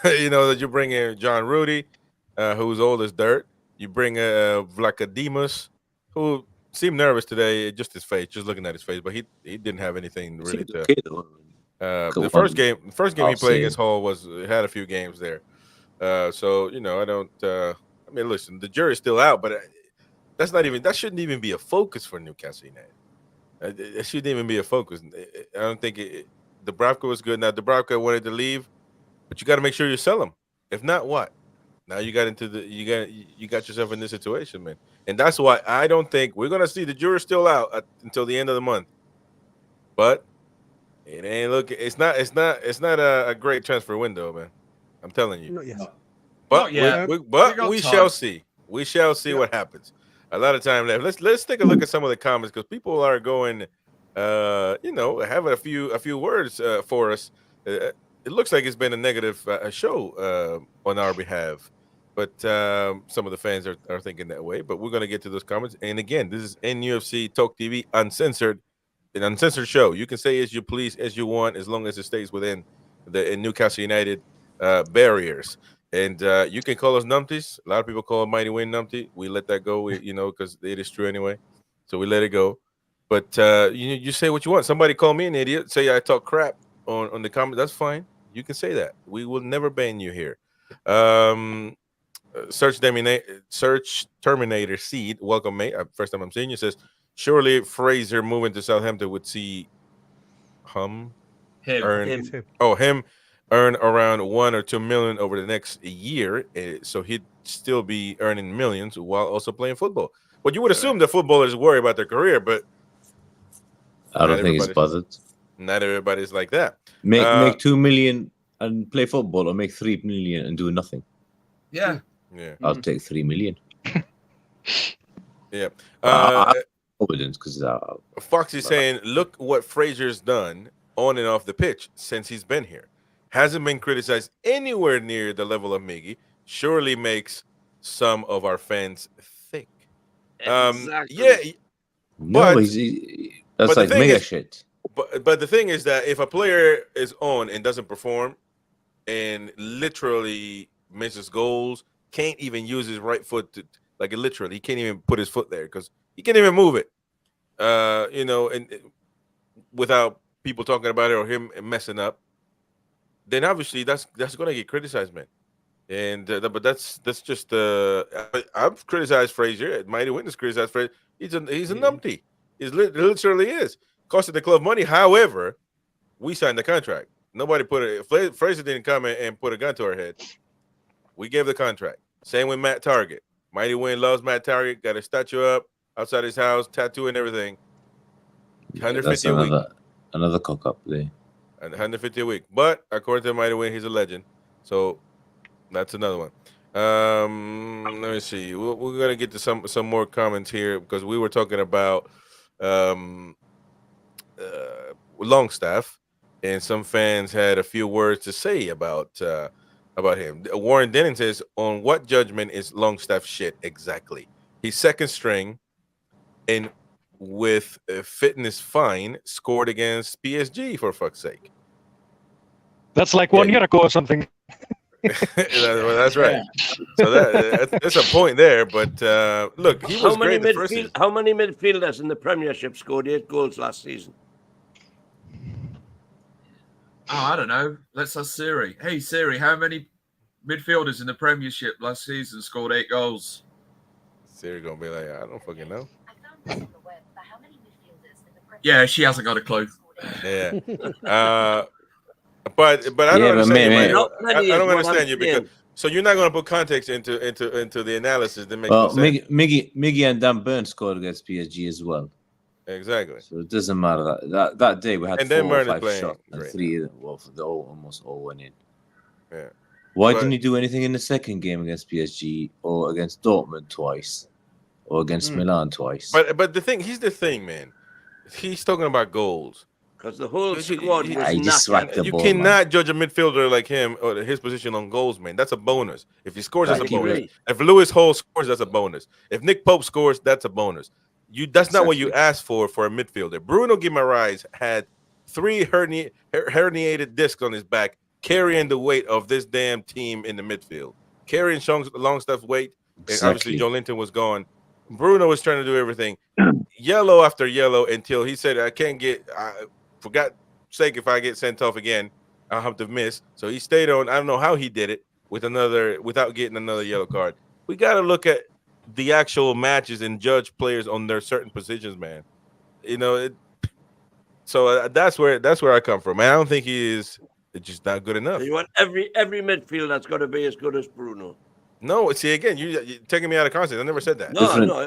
That you bring in John Rudy, who's old as dirt. You bring Vlakadimus, who seemed nervous today. Just his face, just looking at his face, but he didn't have anything really to. Okay, though. The first game he played against Hull had a few games there. So I don't. I mean, listen, the jury's still out, but that shouldn't even be a focus for Newcastle United. It shouldn't even be a focus. I don't think Dubravka was good. Now Dubravka wanted to leave, but you got to make sure you sell him. If not, what? Now you got yourself in this situation, man. And that's why I don't think we're gonna see the jury's still out until the end of the month. But it ain't looking. It's not a great transfer window, man. I'm telling you. Not yet. But we time. shall see. We shall see what happens. A lot of time left. Let's take a look at some of the comments because people are going, having a few words for us. It looks like it's been a negative show on our behalf, but some of the fans are thinking that way. But we're going to get to those comments. And again, this is NUFC Talk TV, uncensored, an uncensored show. You can say as you please, as you want, as long as it stays within the Newcastle United barriers. And you can call us numpties. A lot of people call Mighty Win numpty. We let that go, because it is true anyway. So we let it go. But you say what you want. Somebody call me an idiot. Say I talk crap on the comment. That's fine. You can say that. We will never ban you here. Search Terminator Seed. Welcome, mate. First time I'm seeing you. Says surely Fraser moving to Southampton would see him earn around 1 or 2 million over the next year, so he'd still be earning millions while also playing football. Well, you would assume that footballers worry about their career, but I don't think he's bothered. Not everybody's like that. Make 2 million and play football, or make 3 million and do nothing. Yeah. I'll take 3 million. Yeah. Because Fox is saying, look what Fraser's done on and off the pitch since he's been here. Hasn't been criticized anywhere near the level of Miggy. Surely makes some of our fans think. Exactly. Yeah. no, that's like mega shit. But the thing is that if a player is on and doesn't perform and literally misses goals, can't even use his right foot to, literally, he can't even put his foot there because he can't even move it. And without people talking about it or him messing up, then obviously that's going to get criticized, man. And but that's just I've criticized Fraser. Mighty Witness criticized Fraser. He's a numpty. He literally is costing the club money. However, we signed the contract. Nobody Fraser didn't come and put a gun to our head. We gave the contract. Same with Matt Target. Mighty Win loves Matt Target. Got a statue up outside his house, tattoo and everything. 150 a week. Another cock up there. And 150 a week. But according to Mighty Win, he's a legend. So that's another one. Let me see. We're gonna get to some more comments here because we were talking about Longstaff, and some fans had a few words to say about him. Warren Denning says, on what judgment is Longstaff shit exactly? He's second string, and with fitness fine, scored against PSG for fuck's sake. That's like 1 year ago or something. Well, that's right. So that's a point there. But look, he was great the first season. How many midfielders in the Premiership scored 8 goals last season? Oh, I don't know. Let's ask Siri. Hey, Siri, how many midfielders in the Premiership last season scored 8 goals? Siri gonna be like, I don't fucking know. Yeah, she hasn't got a clue. Yeah. But I don't understand. I don't understand you because so you're not going to put context into the analysis that makes no sense. Miggy and Dan Burn scored against PSG as well. Exactly. So it doesn't matter that day we had and 4 then or 5 playing shots and great. 3 of them almost all went in. Yeah. Why didn't he do anything in the second game against PSG or against Dortmund twice or against Milan twice? But here's the thing, man. He's talking about goals. because the whole You- squad you- was I just knackered. smacked the You ball, cannot judge a midfielder like him or his position on goals, man. That's a bonus. If he scores, that's I a bonus. agree. If Lewis Hall scores, that's a bonus. If Nick Pope scores, that's a bonus. That's not what you Exactly. asked for a midfielder. Bruno Guimaraes had 3 herniated discs on his back, carrying the weight of this damn team in the midfield, carrying Longstaff's weight, and obviously Exactly. Joe Linton was gone. Bruno was trying to do everything, yellow after yellow, until he said, "I can't get. For God's sake, if I get sent off again, I'll have to miss." So he stayed on. I don't know how he did it without getting another yellow card. We got to look at the actual matches and judge players on their certain positions, man. You know, so that's where I come from. Man, I don't think he is just not good enough. You want every midfielder's got to be as good as Bruno. No, see again, you're taking me out of context. I never said that. No,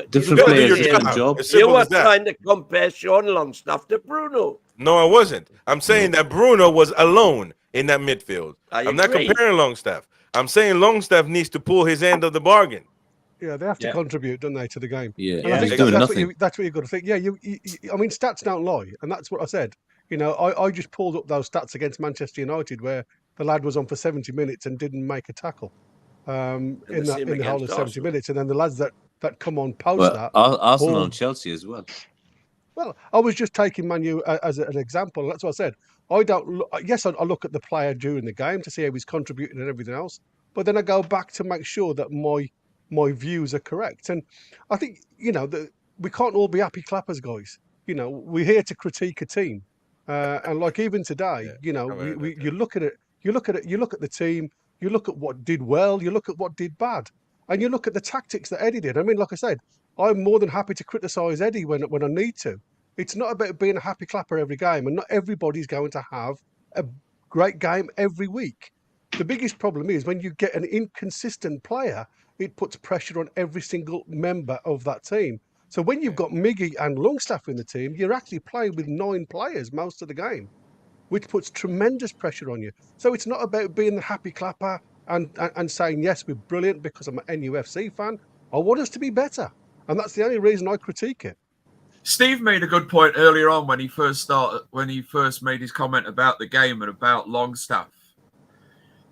different You gotta do players, your different job. job. As You simple were as that. trying to compare Sean Longstaff to Bruno. No, I wasn't. I'm saying that Bruno was alone in that midfield. I'm not agree. comparing Longstaff. I'm saying Longstaff needs to pull his end of the bargain. Yeah, they have to Yeah. contribute, don't they, to the game? Yeah, And I think he's doing that's nothing. that's what you've got to think. Yeah, I mean, stats don't lie, and that's what I said. You know, I just pulled up those stats against Manchester United where the lad was on for 70 minutes and didn't make a tackle in the the same whole of against 70 Arsenal. minutes, and then the lads that come on post Well, that. Arsenal all- and Chelsea as well. Well, I was just taking Man U as an example. That's what I said. I don't. Yes, I look at the player during the game to see how he's contributing and everything else, but then I go back to make sure that my views are correct. And I think we can't all be happy clappers, guys. You know, we're here to critique a team, and like even today, you look at it. You look at the team. You look at what did well. You look at what did bad, and you look at the tactics that Eddie did. I mean, like I said, I'm more than happy to criticise Eddie when I need to. It's not about being a happy clapper every game, and not everybody's going to have a great game every week. The biggest problem is when you get an inconsistent player, it puts pressure on every single member of that team. So when you've got Miggy and Longstaff in the team, you're actually playing with 9 players most of the game, which puts tremendous pressure on you. So it's not about being the happy clapper and saying, yes, we're brilliant because I'm an NUFC fan. I want us to be better. And that's the only reason I critique it. Steve made a good point earlier on when he first made his comment about the game and about Longstaff,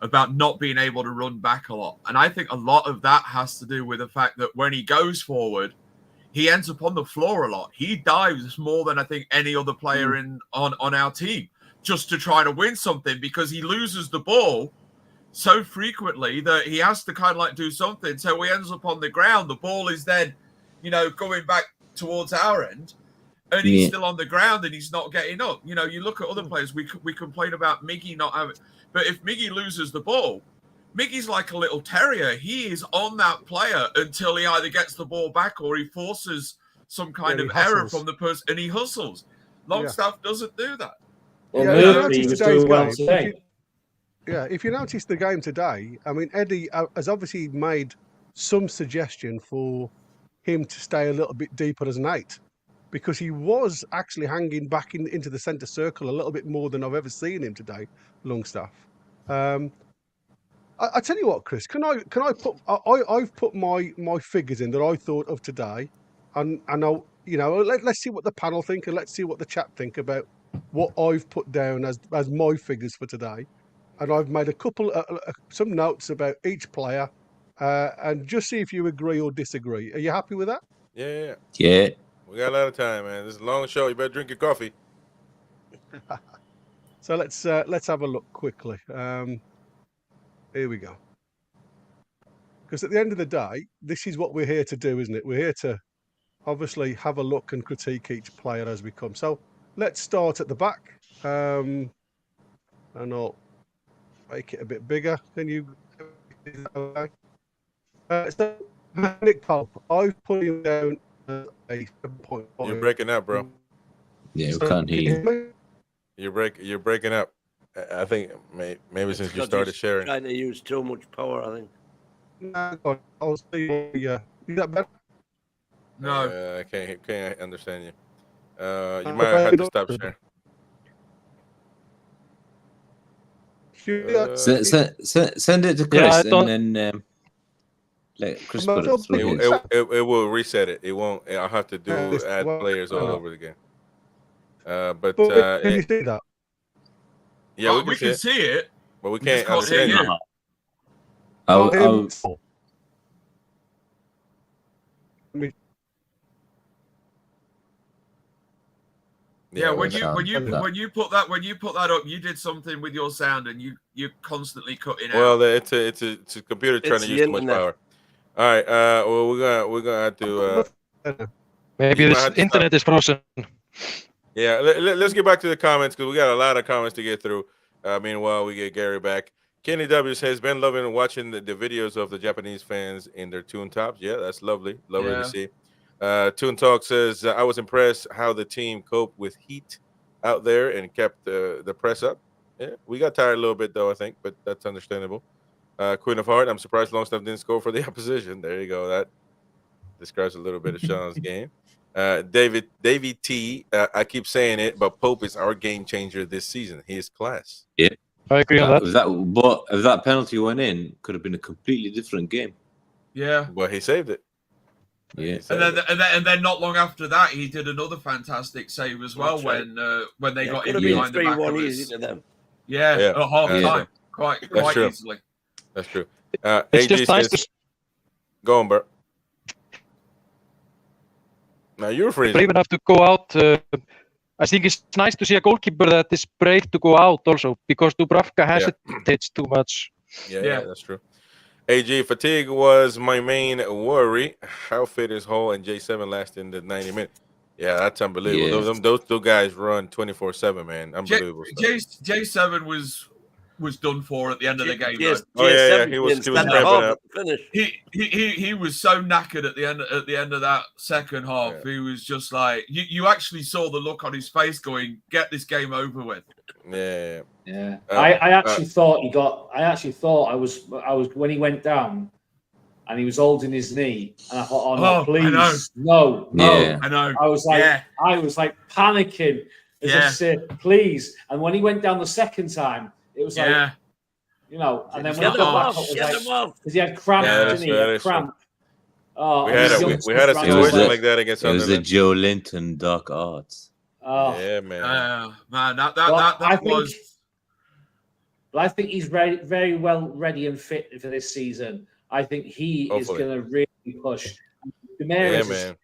about not being able to run back a lot. And I think a lot of that has to do with the fact that when he goes forward, he ends up on the floor a lot. He dives more than I think any other player on our team just to try to win something, because he loses the ball so frequently that he has to kind of like do something. So he ends up on the ground. The ball is then, going back towards our end, and he's still on the ground and he's not getting up. You look at other players. We complain about Miggy not having, but if Miggy loses the ball, Miggy's like a little terrier. He is on that player until he either gets the ball back or he forces some kind of error from the person, and he hustles. Longstaff doesn't do that. Well, Yeah, Murphy was doing well today. If you notice the game today, I mean, Eddie has obviously made some suggestion for him to stay a little bit deeper as an 8, because he was actually hanging back into the centre circle a little bit more than I've ever seen him today, Longstaff. I tell you what, Chris, can I put I've put my figures in that I thought of today, and I'll, let's see what the panel think and let's see what the chat think about what I've put down as my figures for today. And I've made a couple some notes about each player, and just see if you agree or disagree. Are you happy with that? Yeah. Yeah. We got a lot of time, man. This is a long show. You better drink your coffee. So let's have a look quickly. Here we go. Because at the end of the day, this is what we're here to do, isn't it? We're here to obviously have a look and critique each player as we come. So let's start at the back, and I'll make it a bit bigger. Can you? So Nick Pope, I've put him down as a 7.5. You're breaking up, bro. Yeah, we can't hear you. You're breaking up. I think maybe since you started sharing. Trying to use too much power, I think. No, I'll see. Is that better? No. I can't understand you. You might have to stop sharing. Send it to Chris, and then let Chris put it through. It will reset it. It won't. I'll have to add players all over again. But can you see that? yeah, Oh, we can see it, see it. but we We just can't can't hear understand you. it. I'll Yeah, when well, you when you that- when you put that up, you did something with your sound, and you're constantly cutting out. Well, it's a computer trying It's to the use too much internet. power. All right. Well, we're gonna have to. Maybe You might this have to stop. internet is frozen. Yeah, let's get back to the comments because we got a lot of comments to get through. Meanwhile, we get Gary back. Kenny W says, been loving watching the videos of the Japanese fans in their tune tops. Yeah, that's lovely. Lovely Yeah. to see. Tune Talk says, I was impressed how the team coped with heat out there and kept the press up. Yeah, we got tired a little bit, though, I think, but that's understandable. Queen of Heart, I'm surprised Longstaff didn't score for the opposition. There you go. That describes a little bit of Sean's game. Davey T, I keep saying it, but Pope is our game changer this season. He is class. I agree on that. But if that penalty went in, could have been a completely different game. Yeah. Well, he saved it. Yeah. And then not long after that, he did another fantastic save as well That's right. when they got Could in have been behind the back 3-1 of easy us. to them. Yeah, Yeah. at half Yeah. time, quite true. easily. That's true. It's AG just nice says, to go on, Bert. Now you're freezing. brave enough to go out. I think it's nice to see a goalkeeper that is brave to go out also, because Dubravka hesitates too much. Yeah, that's true. AG, fatigue was my main worry. How fit is Hall and J7 lasting the 90 minutes? Yeah, that's unbelievable. Yeah. Those two guys run 24/7, man. Unbelievable stuff. J7 was done for at the end of the game. Yes, Oh, yeah, J7 he was stand cramping half up. at the finish. He was so knackered at the end of that second half. Yeah. He was just like you actually saw the look on his face going, get this game over with. Yeah. Yeah, Uh, I actually thought he got. I actually thought I was when he went down, and he was holding his knee, and I thought, oh no, Oh, I please, know. no. Yeah. I know. I was like, Yeah. Panicking as Yeah. I said, please. And when he went down the second time, it was like, Yeah. you know, and then when Get he them got back off, up, it was get like, them off. because he had cramp, Yeah, didn't he? He that had is true. cramp. Oh, We and had his a youngsters situation ran It was away. like that against It was the Sunderland. Joe Linton dark arts. Oh, Yeah, man. Man, that I think- was. but I think he's ready, very well ready and fit for this season. I think he Hopefully. is going to really push. Yeah, Ramirez, man.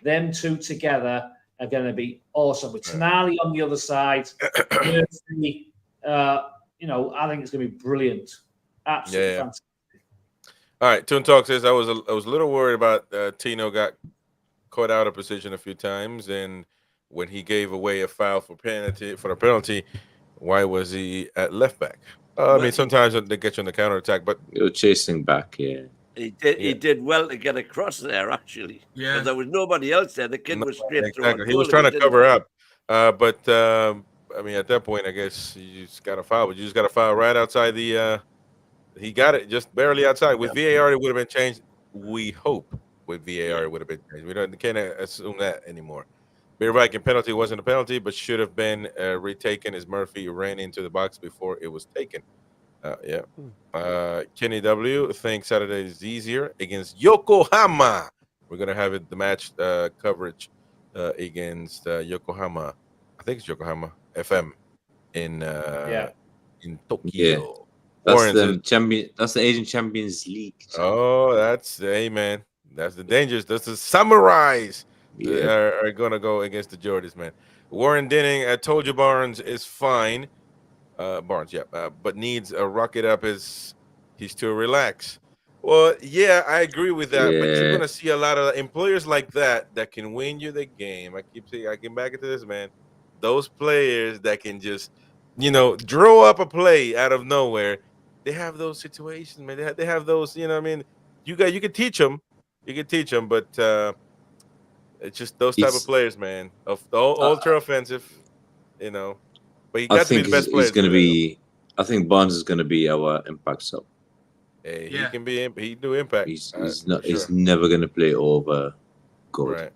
them two together are going to be awesome. With Tonali on the other side, Murphy, you know, I think it's going to be brilliant. Absolutely Yeah. fantastic. All right, Toon Talk says I was a little worried about Tino got caught out of position a few times, and when he gave away a foul for the penalty, why was he at left back? I mean, sometimes they get you on the counter attack, but You're chasing back, yeah. He did well to get across there, actually. Yeah. But there was nobody else there. The kid was straight through. exactly. He was trying to cover up, but I mean, at that point, I guess you just got to foul. But you just got to foul right outside the. He got it just barely outside. With VAR, it would have been changed. We hope with VAR, it would have been changed. We can't assume that anymore. Beer Viking penalty wasn't a penalty, but should have been retaken as Murphy ran into the box before it was taken. Kenny W thinks Saturday is easier against Yokohama. We're gonna have the match coverage against Yokohama. I think it's Yokohama FM in Tokyo. Yeah. That's Warren the says- champion. That's the Asian Champions League. Oh, that's man. That's the dangers. That's the samurais Yeah. are gonna go against the Jordans, man. Warren Denning, I told you Barnes is fine. Barnes, but needs a rocket up he's too relaxed. Well, yeah, I agree with that. But you're Yeah. gonna see a lot of employers like that can win you the game. I keep saying, I get back into this, man. Those players that can just, draw up a play out of nowhere. They have those situations, man. They have those, I mean, you can teach them. You can teach them, but it's just those type of players, man. Of the ultra offensive, But he got to be the best player. He's going to be. I think Barnes is going to be our impact sub. Hey, he can be. He do impact. He's not. He's never going to play over gold. Right.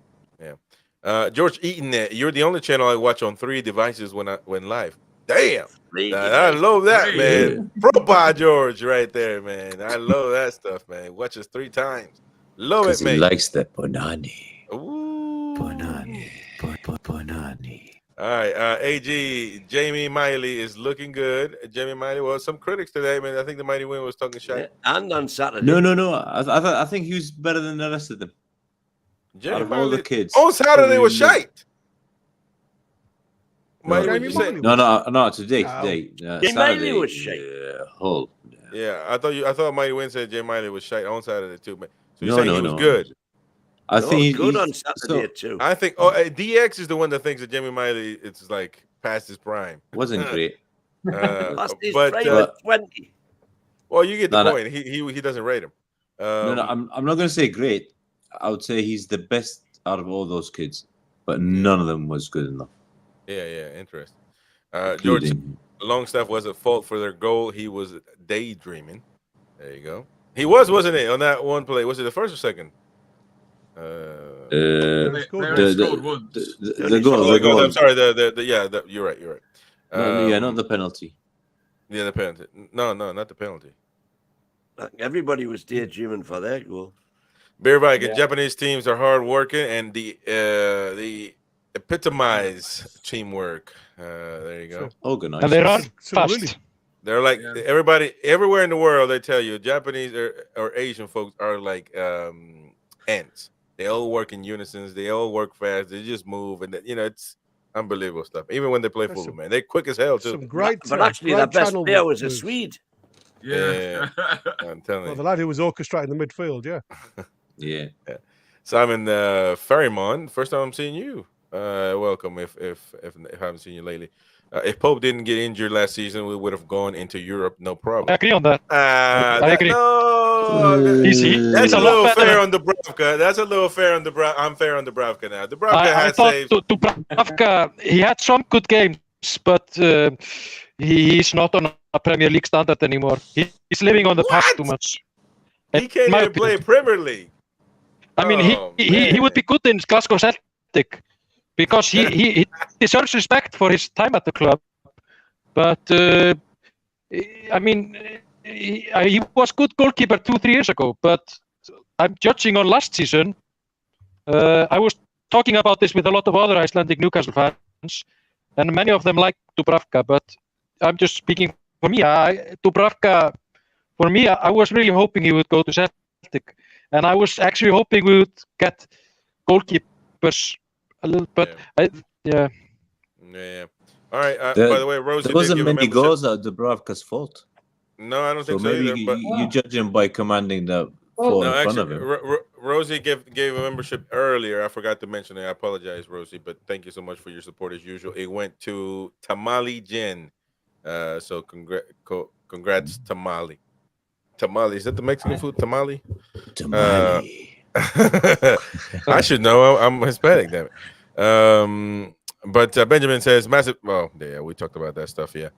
Yeah. George Eaton, you're the only channel I watch on 3 devices when live. Damn. I love that, man. Proper George right there, man. I love that stuff, man. Watches 3 times. Love it, man. He likes that banani. Ooh. Banani. Banani. All right, AG Jamie Miley is looking good. Jamie Miley, well, some critics today, man. I think the Mighty Win was talking shit. Yeah, and on Saturday. No. I think he was better than the rest of them. Jamie Out of Miley, all the kids, on Saturday probably was the- shite. No, Miley, what you say? Miley No, today. Jamie Saturday, Miley was shite. Whole. Yeah, I thought Mighty Win said Jamie Miley was shite on Saturday too, man. So you're No, saying no, he was no. good. I No, think good he's- on Saturday too. I think DX is the one that thinks that Jamie Miley it's like past his prime. wasn't great. Last his but prime was 20. well, you get the No, point. He doesn't rate him. No, I'm not going to say great. I would say he's the best out of all those kids, but none of them was good enough. Yeah, interesting. George including- Longstaff was at fault for their goal. He was daydreaming. There you go. He wasn't it, on that one play? Was it the first or second? They scored only the- scored once. the goal. The goal. I'm sorry. You're right. Yeah, not the penalty. Yeah, the penalty. No, not the penalty. Everybody was daydreaming for their goal. Beer Viking, Japanese teams are hard working and the epitomize teamwork. There you go. Organized. And they run Absolutely. fast. They're like Yeah. everybody everywhere in the world. They tell you Japanese or Asian folks are like ants. They all work in unison. They all work fast. They just move, and it's unbelievable stuff. Even when they play That's football, man, they quick as hell too. Some great. But actually, great the best channel player was a moves. Swede. Yeah. I'm telling Well, you. the lad who was orchestrating the midfield, yeah. Yeah. Simon Ferrymon, first time I'm seeing you. Welcome. If I haven't seen you lately. If Pope didn't get injured last season, we would have gone into Europe, no I problem. agree on that. I agree. No, He's that's a a lot little better. fair on Dubravka. That's a little fair on I'm fair on Dubravka now. Dubravka I had thought saves. Dubravka, he had some good games, but he's not on a Premier League standard anymore. He's living on the past What? too much. He can't my even play Premier League. I mean, Oh, he would be good in Glasgow Celtic because he deserves respect for his time at the club. But I mean, he was good goalkeeper 2-3 years ago. But I'm judging on last season. I was talking about this with a lot of other Icelandic Newcastle fans, and many of them like Dubravka. But I'm just speaking for me. Dubravka, for me, I was really hoping he would go to Celtic. And I was actually hoping we would get goalkeepers a little, but Yeah. All right. By the way, Rosie There wasn't did give a many membership. goals at Dubravka's fault. No, I don't So think so maybe either. But you judge him by commanding the four no, in front actually, of him. Rosie gave a membership earlier. I forgot to mention it. I apologize, Rosie, but thank you so much for your support as usual. It went to Tamale Jen. So congrats, Tamale. Tamale, is that the Mexican food? Tamale? Tamale. I should know. I'm Hispanic, damn it. But Benjamin says massive. Well, yeah, we talked about that stuff. Yeah.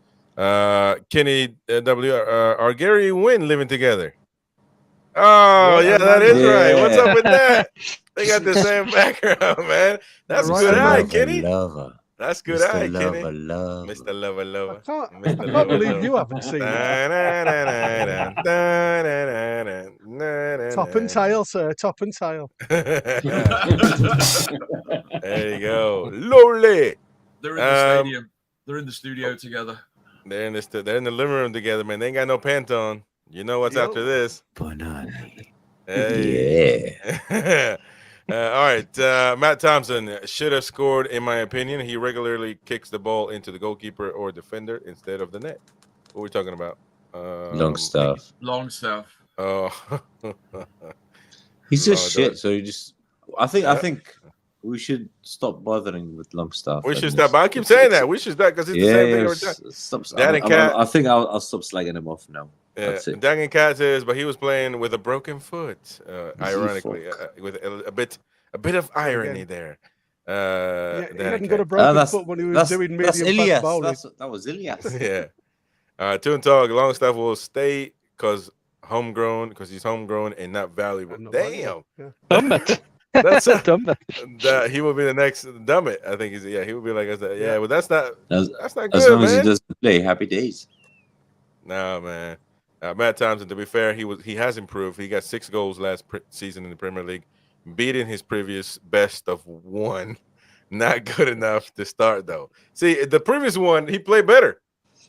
Kenny W. Are Gary Wynn living together? Oh, yeah, that is right. What's up with that? They got the same background, man. That's Right. good eye, Lover, Kenny. lover. That's good Mr. eye, Lover, Kenny. lover. Mr. Lover, I lover. can't believe you haven't seen it. Top and tail, sir. Top and tail. There you go. Lowly. They're in the stadium. They're in the studio together. They're in the living room together, man. They ain't got no pants on. You know what's Yo. after this. Banani. Hey. Yeah. All right. Matt Thompson should have scored, in my opinion. He regularly kicks the ball into the goalkeeper or defender instead of the net. What are we talking about? Longstaff. Longstaff. Oh. He's just No, shit. So you just, I think we should stop bothering with Longstaff. We and should just- stop. I keep saying that. We should stop because it's the same thing every time. Stop. Dad and Cat. I think I'll stop slagging him off now. Yeah, That's it. Dagan Cat says, but he was playing with a broken foot. Ironically, fuck? with a bit of irony there. Yeah, he Dagan hadn't got a Cat. broken foot when he was doing That's medium fast Ilias. bowling. That was Ilias. Yeah. Toon Talk, Longstaff will stay because he's homegrown and not valuable. I'm not Damn. Yeah. dumb it. That's Dumb it. that he will be the next Dummit. I think he will be like us. Yeah, but that's not As good, long as man. he doesn't play, happy days. No, man. Matt Thompson, to be fair, he has improved. He got 6 goals last season in the Premier League, beating his previous best of 1. Not good enough to start though. See, the previous one he played better.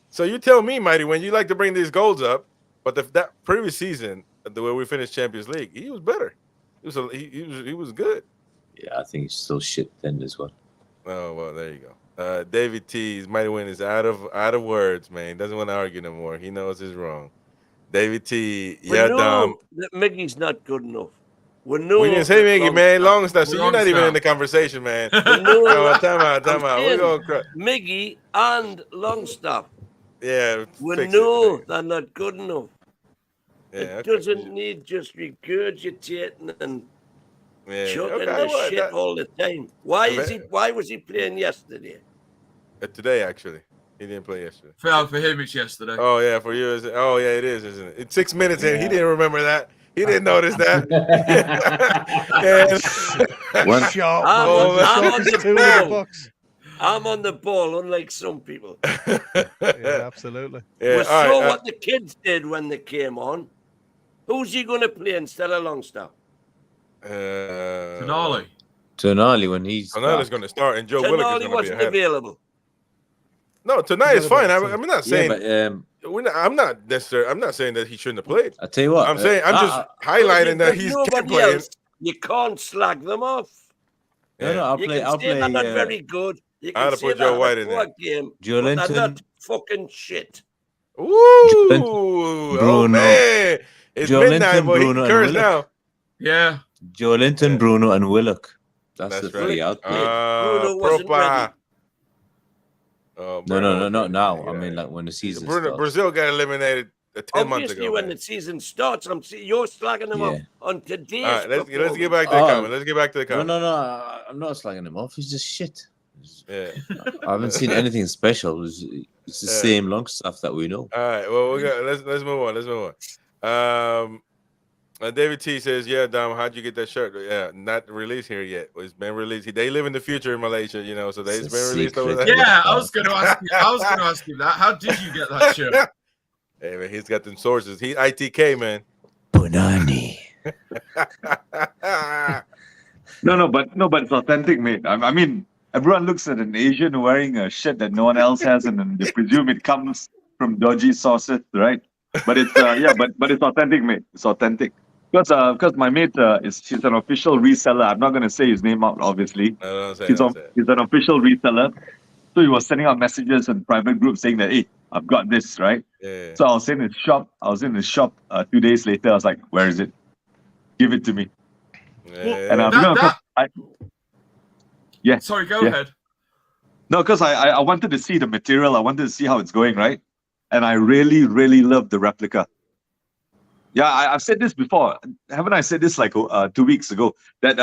So you tell me, Mighty, when you like to bring these goals up, but that previous season, the way we finished Champions League, he was better. He was good. Yeah, I think he's still shit then as well. Oh well, there you go. David T's Mighty Win is out of words, man. He doesn't want to argue no more. He knows he's wrong. David T, We yeah, know Dom. that Miggy's not good enough. We We didn't say Miggy, man. Longstaff. So you're not even in the conversation, man. Time out. We're going cry. Miggy and Longstaff. Yeah. We fix know it. they're not good enough. Yeah, It okay. doesn't need just regurgitating and Yeah, chucking okay, the well, shit that- all the time. Why was he playing yesterday? Today, actually. He didn't play yesterday. For him, it's yesterday. Oh, yeah, for you. It is, isn't it? It's 6 minutes in. He didn't remember that. He didn't notice that. One- Sharp, I'm man. on- The I'm on sharpest the tool in the ball. box. I'm on the ball, unlike some people. Yeah, absolutely. Yeah, We all saw right, what the kids did when they came on. Who's he going to play instead of Longstaff? Tonali. Tonali when he's Tonali's going to start, and Joe Willock is Tonali going to be wasn't ahead. available. No, tonight is fine. I'm not saying. Yeah, but I'm not necessarily. I'm not saying that he shouldn't have played. I tell you what, I'm saying I'm just highlighting that he's kept Nobody playing. else, you can't slag them off. no, I'll You play. can I'll say play. they're not very good. You I'd can have say put they're Joe White a in poor there. game, Joe but they're Linton. not fucking shit. Ooh, oh Bruno. man, it's Joe midnight, Linton, boy. He Bruno, can and curse Willock. now. Yeah. Joe Linton, Yeah. Bruno, and Willock. That's the That's three right. out there. Bruno wasn't ready. Oh, No, Bruno, not now. yeah. I mean, like when the season Bruno, starts. Brazil got eliminated 10 months Obviously, ago. when man. the season starts, you're slagging them off Yeah. on today's. All right, let's get back to the Oh, comment. Let's get back to the comment. No. I'm not slagging him off. He's just shit. Yeah. I haven't seen anything special. It's the Yeah. same long stuff that we know. All right. Well, let's move on. Let's move on. David T says, "Yeah, Dom, how'd you get that shirt? Yeah, not released here yet. It's been released. They live in the future in Malaysia, so it's It's a been released over secret. there. Yeah, I was going to ask you that. How did you get that shirt? Hey man, he's got them sources. He ITK man. Punani. But it's authentic, mate. I mean, everyone looks at an Asian wearing a shirt that no one else has, and then they presume it comes from dodgy sources, right? But it's but it's authentic, mate. It's authentic. Because my mate she's an official reseller. I'm not gonna say his name out, obviously. He's an official reseller. So he was sending out messages in private groups saying that, hey, I've got this, right? Yeah. So I was in his shop 2 days later. I was like, where is it? Give it to me. Yeah. And Sorry, go Yeah. ahead. No, because I wanted to see the material. I wanted to see how it's going, right? And I really, really love the replica. Yeah, I've said this before. Haven't I said this like 2 weeks ago? That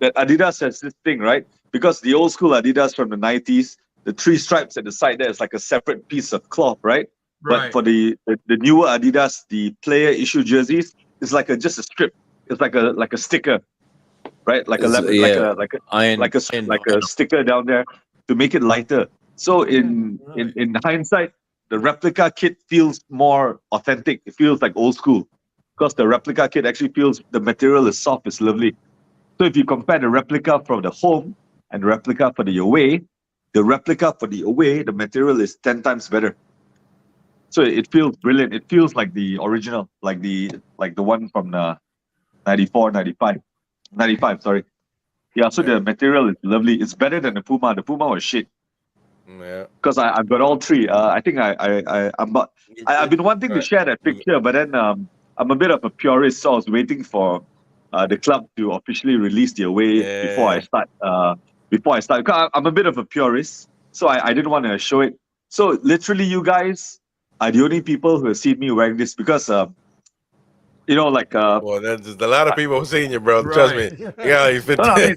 Adidas has this thing, right? Because the old school Adidas from the 90s, the 3 stripes at the side there is like a separate piece of cloth, right? Right. But for the newer Adidas, the player issue jerseys, it's like just a strip. It's like a sticker, right? Like a sticker down there to make it lighter. So in hindsight, the replica kit feels more authentic. It feels like old school because the replica kit actually feels the material is soft, it's lovely. So if you compare the replica from the home and the replica for the away, the material is 10 times better. So it feels brilliant. It feels like the original, like the one from the 94, 95. 95, sorry. Yeah, so the material is lovely. It's better than the Puma. The Puma was shit. Yeah. Because I've got all 3. I think I've been wanting to share that picture, but then I'm a bit of a purist, so I was waiting for the club to officially release the away before I start. Because I'm a bit of a purist, so I didn't want to show it. So literally, you guys are the only people who have seen me wearing this because well, there's a lot of people seeing you, bro. Trust me. Yeah, you fit. I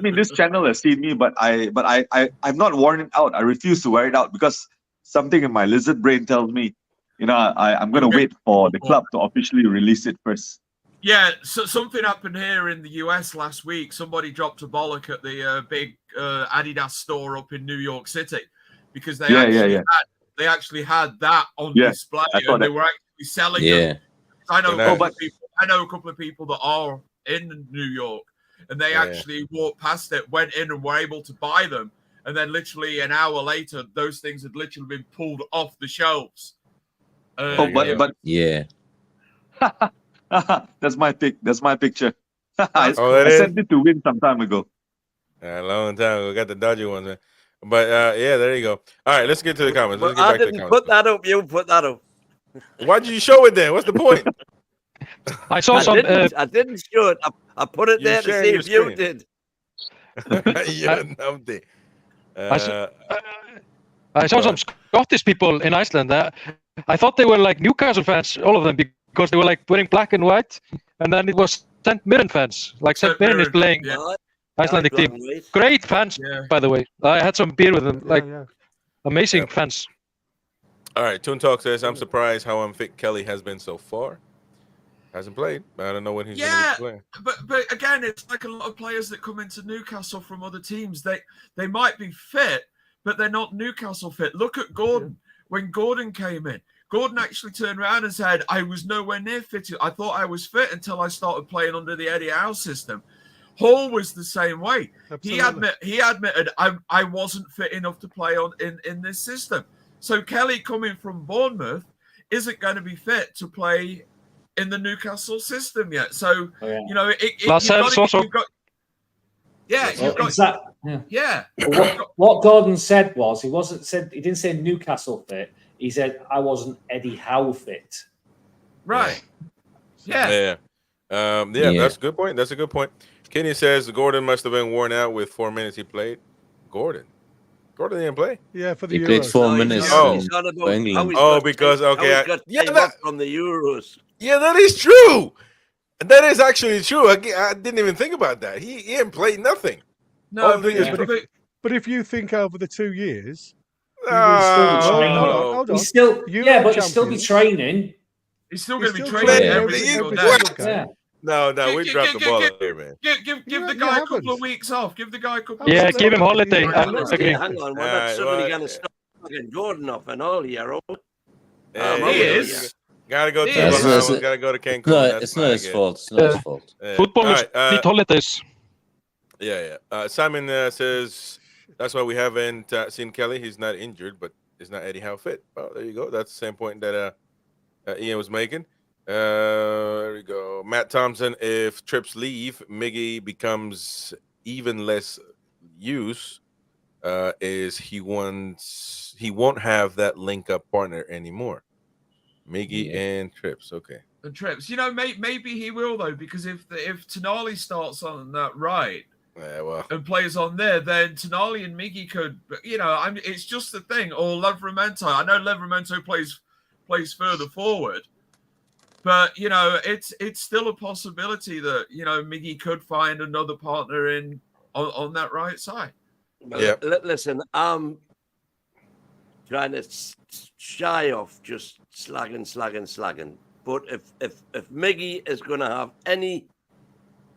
mean, this channel has seen me, but I've not worn it out. I refuse to wear it out because something in my lizard brain tells me, I'm gonna wait for the club to officially release it first. Yeah, so something happened here in the US last week. Somebody dropped a bollock at the big Adidas store up in New York City because they actually had that on display and they were actually selling them. I know a couple of people that are in New York, and they actually walked past it, went in, and were able to buy them. And then literally an hour later, those things had literally been pulled off the shelves. But Yeah. that's my pick. That's my picture. I that sent it to Win some time ago. A long time ago. Got the dodgy ones, man. But yeah, there you go. All right, let's get to the comments. Let's get I back to the didn't comments. put that up. You put that up. Why'd you show it then? What's the point? I saw some. I didn't show it. I put it You're there to sharing see your if you screen. did. You're numpty. I saw some Scottish people in Iceland. I thought they were like Newcastle fans, all of them, because they were like wearing black and white. And then it was St. Mirren fans. Like St. Mirren is playing Icelandic team. Great fans, by the way. I had some beer with them. Like amazing fans. All right, Toon Talk says, I'm surprised how unfit Kelly has been so far. Hasn't played. I don't know when he's going to be playing. But again, it's like a lot of players that come into Newcastle from other teams. They might be fit, but they're not Newcastle fit. Look at Gordon. When Gordon came in, Gordon actually turned around and said, I was nowhere near fit. I thought I was fit until I started playing under the Eddie Howe system. Hall was the same way. Absolutely. He admitted I wasn't fit enough to play in this system. So Kelly coming from Bournemouth isn't going to be fit to play in the Newcastle system yet. So you know, What Gordon said was he didn't say Newcastle fit. He said I wasn't Eddie Howe fit. Right. Yeah, that's a good point. That's a good point. Kenny says Gordon must have been worn out with 4 minutes he played. Gordon didn't play. Yeah, for the He Euros. played 4 minutes for England. Because from the Euros. Yeah, that is true. That is actually true. I didn't even think about that. He didn't play nothing. No, but if you think over the 2 years, hold on. He's still he'll still be training. He's still going to be training every single day. No, we dropped the ball here, man. Give the guy a couple of weeks off. Give the guy a couple. Yeah, give him holiday. Hang on, we're not suddenly going to stop fucking Gordon off and all year old. He is. Gotta go to the Bahamas. Gotta go to Cancun. No, it's not his fault. It's not his fault. Football need holidays. Simon says that's why we haven't seen Kelly. He's not injured, but he's not Eddie Howe fit. Well, there you go. That's the same point that Ian was making. There we go. Matt Thompson, if Trips leave, Miggy becomes even less use. He won't have that link up partner anymore. Miggy and Trips. Okay. And Trips. You know, maybe he will though, because if Tonali starts on that right and plays on there, then Tonali and Miggy could. You know, it's just the thing. Or Livramento. I know Livramento plays further forward. But you know, it's still a possibility that Miggy could find another partner on that right side. Yeah. Listen, I'm trying to shy off just slagging. But if Miggy is going to have any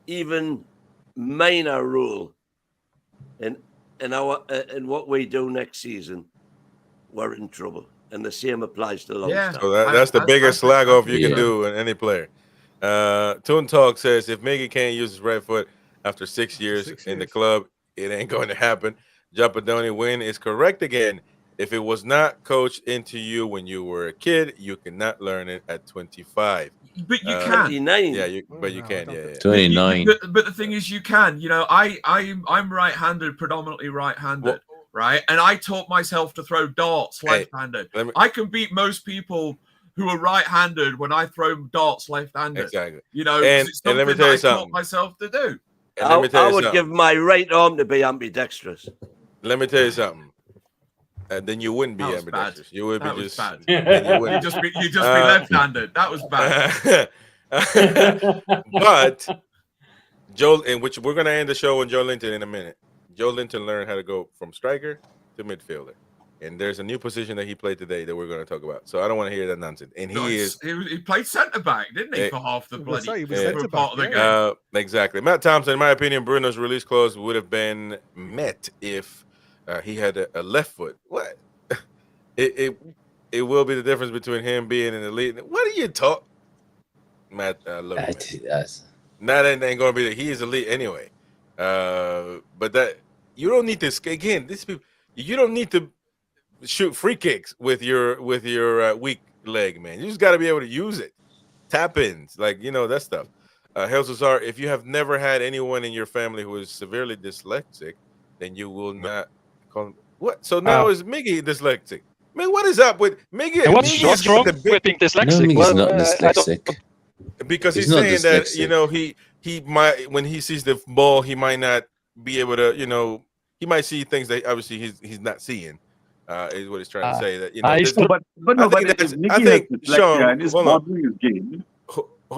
even minor role in what we do next season, we're in trouble. And the same applies to Longstaff. So that's the biggest slag off you can do in any player. Toon Talk says if Miggy can't use his right foot after 6 years in the club, it ain't going to happen. Japadoni Win is correct again. If it was not coached into you when you were a kid, you cannot learn it at 25. But you can. 29. Yeah, you can. Yeah. 29. But the thing is, you can. You know, I'm right-handed, predominantly right-handed. Right, and I taught myself to throw darts left-handed. I can beat most people who are right-handed when I throw darts left-handed. Exactly. You know, and let me tell you I something. taught myself to do. I would give my right arm to be ambidextrous. Let me tell you something. Then you wouldn't be ambidextrous. You would be just bad. You just be left-handed. That was bad. But Joe, in which we're gonna end the show on Joe Linton in a minute. Joe Linton learned how to go from striker to midfielder. And there's a new position that he played today that we're going to talk about. So I don't want to hear that nonsense. And he played centre-back, didn't he, for half the bloody part of the game? Exactly. Matt Thompson, in my opinion, Bruno's release clause would have been met if he had a left foot. What? It will be the difference between him being an elite. What are you talking? Matt, look. That ain't going to be he is elite anyway. But that you don't need to again. These people, you don't need to shoot free kicks with your weak leg, man. You just got to be able to use it. Tap ins, like that stuff. Helsazar, if you have never had anyone in your family who is severely dyslexic, then you will not call him. What? So now is Miggy dyslexic? Man, what is up with Miggy? And what's Miggy wrong with being dyslexic? No, he's not dyslexic. Because He's he's not saying dyslexic. that he might, when he sees the ball, he might not be able to he might see things that obviously he's not seeing. Is what he's trying to say. That I think Sean, and it's modeling his game.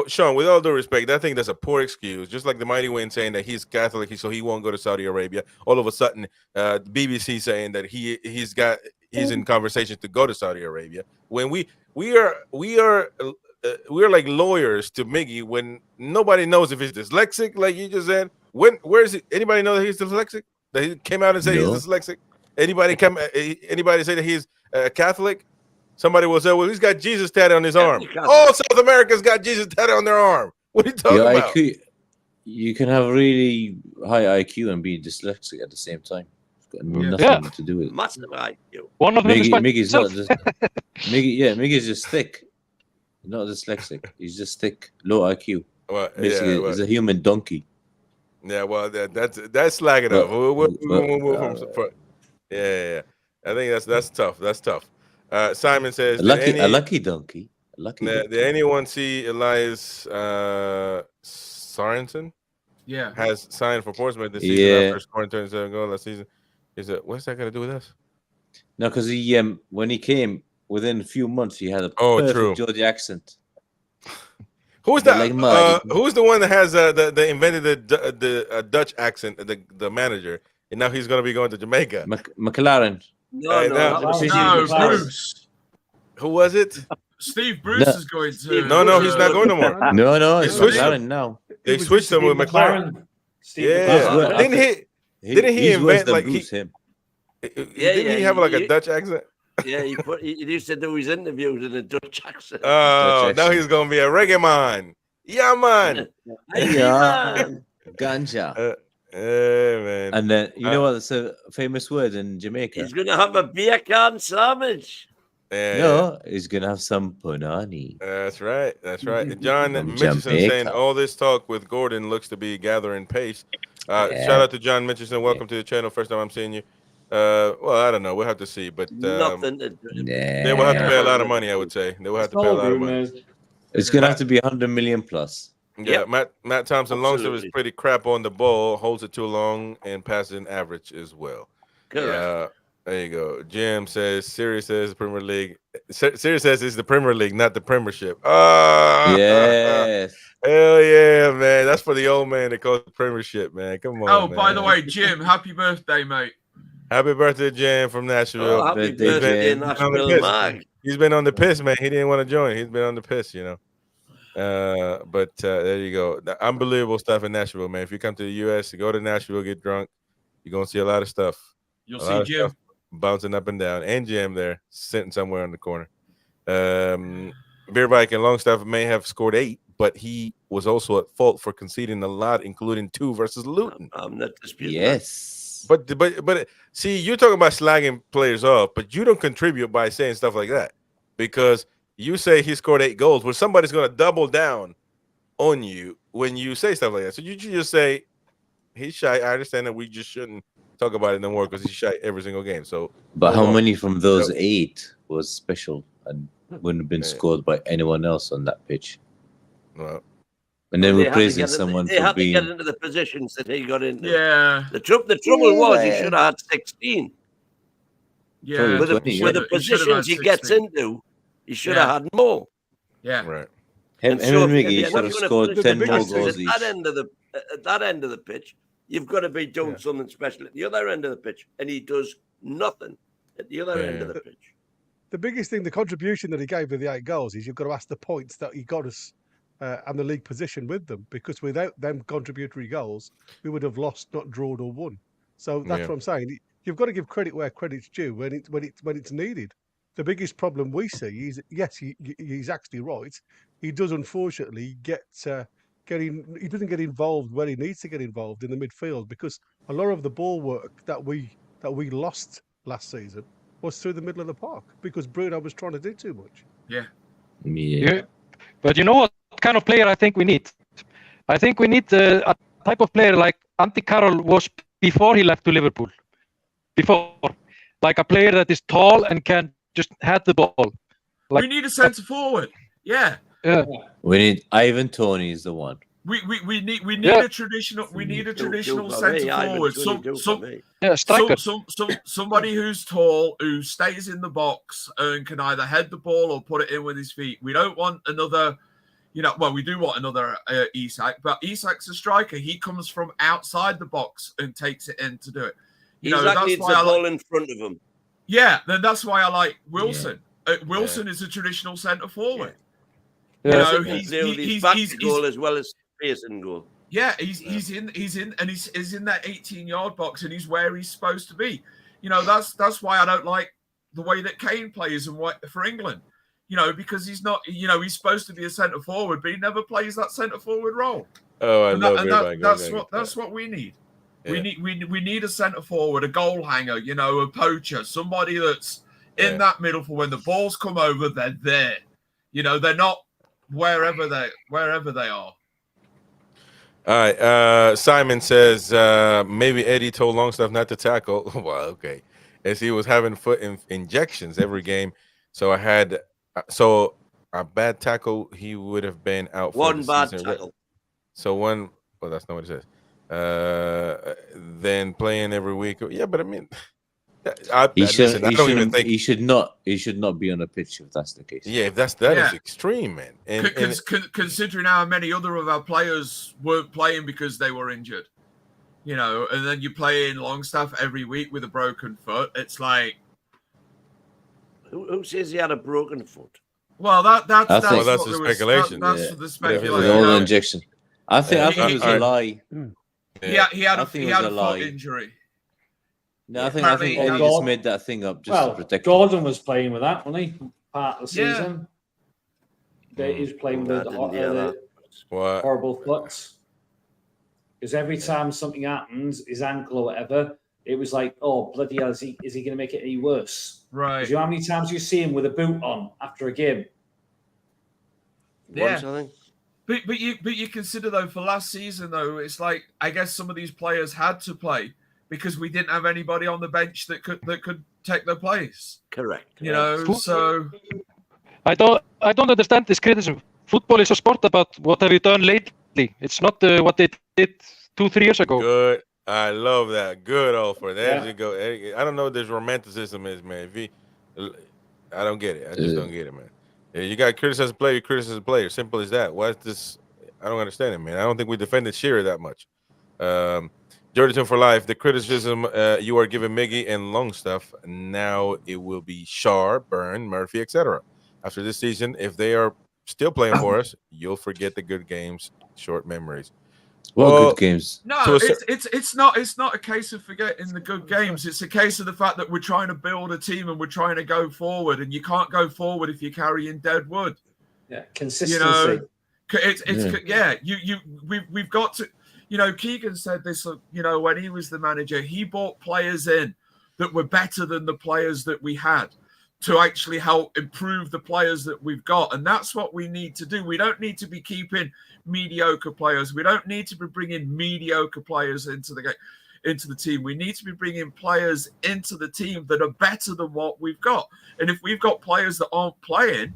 Sean, with all due respect, I think that's a poor excuse. Just like the Mighty Wayne saying that he's Catholic, so he won't go to Saudi Arabia. All of a sudden, the BBC saying that he's in conversation to go to Saudi Arabia. When we are like lawyers to Miggy when nobody knows if he's dyslexic, like you just said. Where is he? Anybody know that he's dyslexic? That he came out and said he's dyslexic? Anybody say that he's Catholic? Somebody will say, well, he's got Jesus tatted on his arm. All South Americans got Jesus tatted on their arm. What are you talking about? IQ, you can have really high IQ and be dyslexic at the same time. It's got nothing to do with it. Massive IQ. One of them is Miggy's not just Miggy's just thick. He's not dyslexic. He's just thick, low IQ. Well, basically, he's a human donkey. Yeah, well, that's slagging up. We'll move from. Yeah. I think that's tough. That's tough. Simon says, a lucky donkey. Did anyone see Elias Sorensen? Yeah, has signed for Portsmouth this season after scoring 27 goals last season. What's that got to do with us? No, because he when he came within a few months, he had a perfect Geordie accent. Who's that? Who's the one that has the invented the Dutch accent? The manager, and now he's going to be going to Jamaica. McLaren. No, Bruce. Who was it? Steve Bruce is going to. No, he's not going no more. No, they it's switched McLaren him. now. They switched him with McLaren. Didn't he invent like him? Didn't he have like a Dutch accent? Yeah, he used to do his interviews in a Dutch accent. Oh, now he's gonna be a reggae man. Yeah, man. Yeah, ganja. Man. And then you know what's a famous word in Jamaica? He's gonna have a beer can sandwich. No, he's gonna have some punani. That's right. John Mitchison saying all this talk with Gordon looks to be gathering pace. Shout out to John Mitchison. Welcome to the channel. First time I'm seeing you. Well, I don't know. We'll have to see, but nothing to do. They will have to pay a lot of money. I would say they will have to pay a lot of money. It's gonna have to be 100 million plus. Yeah, Matt Thompson, longstaff is pretty crap on the ball, holds it too long, and passing average as well. Correct. There you go. Jim says, Sirius says the Premier League. Sirius says it's the Premier League, not the Premiership. Yes. Hell yeah, man. That's for the old man that calls the Premiership, man. Come on. Oh, man. by the way, Jim, happy birthday, mate. Happy birthday, Jim from Nashville. Oh, happy birthday, Nashville, Mark. He's been on the piss, man. He didn't want to join. He's been on the piss, you know. But there you go. Unbelievable stuff in Nashville, man. If you come to the U.S., go to Nashville, get drunk, you're going to see a lot of stuff. You'll see Jim bouncing up and down, and Jim there sitting somewhere in the corner. Beer Viking Longstaff may have scored 8, but he was also at fault for conceding a lot, including 2 versus Luton. I'm not disputing. Yes. But see, you're talking about slagging players off, but you don't contribute by saying stuff like that, because you say he scored 8 goals, well, somebody's going to double down on you when you say stuff like that. So you just say he's shy. I understand that we just shouldn't talk about it no more because he's shy every single game. So, but how many from those 8 was special and wouldn't have been scored by anyone else on that pitch? Well, and then we're praising someone they for had being. to get into the positions that he got into. Yeah. The trouble was he should have had 16. Yeah. With the positions he gets into, he should have had more. Yeah. Right. Him and Miggy should have scored 10 more goals each. At that end of the pitch, you've got to be doing something special at the other end of the pitch, and he does nothing at the other end of the pitch. The biggest thing, the contribution that he gave with the 8 goals is you've got to ask the points that he got us and the league position with them, because without them contributory goals, we would have lost, not drawn or won. So that's what I'm saying. You've got to give credit where credit's due when it's needed. The biggest problem we see is, yes, he's actually right. He does unfortunately get he doesn't get involved where he needs to get involved in the midfield, because a lot of the ball work that we lost last season was through the middle of the park because Bruno was trying to do too much. Yeah. But you know what kind of player I think we need? I think we need a type of player like Andy Carroll was before he left to Liverpool. Before, like a player that is tall and can just head the ball. Like, we need a centre forward. Yeah. We need Ivan Toney is the one. We need a traditional centre forward. Striker. Somebody who's tall, who stays in the box and can either head the ball or put it in with his feet. We don't want another, we do want another Isak, but Isak's a striker. He comes from outside the box and takes it in to do it. Isak needs the ball in front of him. Yeah, then that's why I like Wilson. Wilson is a traditional centre forward. He's back to goal as well as space in goal. Yeah, he's in that 18-yard box, and he's where he's supposed to be. That's why I don't like the way that Kane plays and for England. Because he's not. He's supposed to be a centre forward, but he never plays that centre forward role. Oh, That's what we need. Yeah. We need a centre forward, a goal hanger, a poacher, somebody that's in that middle for when the balls come over, they're there. They're not wherever they are. All right. Simon says maybe Eddie told Longstaff not to tackle. Well, okay, as he was having foot injections every game. So a bad tackle, he would have been out for one bad season. tackle. So one. Well, that's not what it says. Then playing every week. Yeah, but I mean, he should not be on a pitch if that's the case. Yeah, that is extreme, man. And considering how many other of our players weren't playing because they were injured, and then you play in Longstaff every week with a broken foot. It's like, who says he had a broken foot? Well, that's the speculation. That's the speculation. All injection. I think it was a lie. Yeah, he had a foot injury. No, I think Eddie just made that thing up just to protect Gordon was playing with that, wasn't he? Part of the season. He was playing with horrible foots. Because every time something happens, his ankle or whatever, it was like, oh, bloody hell, is he going to make it any worse? Right. Do you know how many times you see him with a boot on after a game? Yeah. But you consider, though, for last season, though, it's like, I guess some of these players had to play because we didn't have anybody on the bench that could take their place. Correct. So I don't understand this criticism. Football is a sport about what have you done lately. It's not what they did 2-3 years ago. Good. I love that. Good, Alfred. There you go. I don't know what this romanticism is, man. I don't get it. I just don't get it, man. You got to criticize a player, you criticize a player. Simple as that. Why is this? I don't understand it, man. I don't think we defended Shearer that much. Jordan for life. The criticism you are giving Miggy and Longstaff, now it will be Shar, Byrne, Murphy, etc. After this season, if they are still playing for us, you'll forget the good games, short memories. Well, good games. No, it's not a case of forgetting the good games. It's a case of the fact that we're trying to build a team and we're trying to go forward, and you can't go forward if you're carrying dead wood. Yeah, consistency. We've got to. Keegan said this. When he was the manager, he brought players in that were better than the players that we had to actually help improve the players that we've got, and that's what we need to do. We don't need to be keeping mediocre players. We don't need to be bringing mediocre players into the team. We need to be bringing players into the team that are better than what we've got. And if we've got players that aren't playing,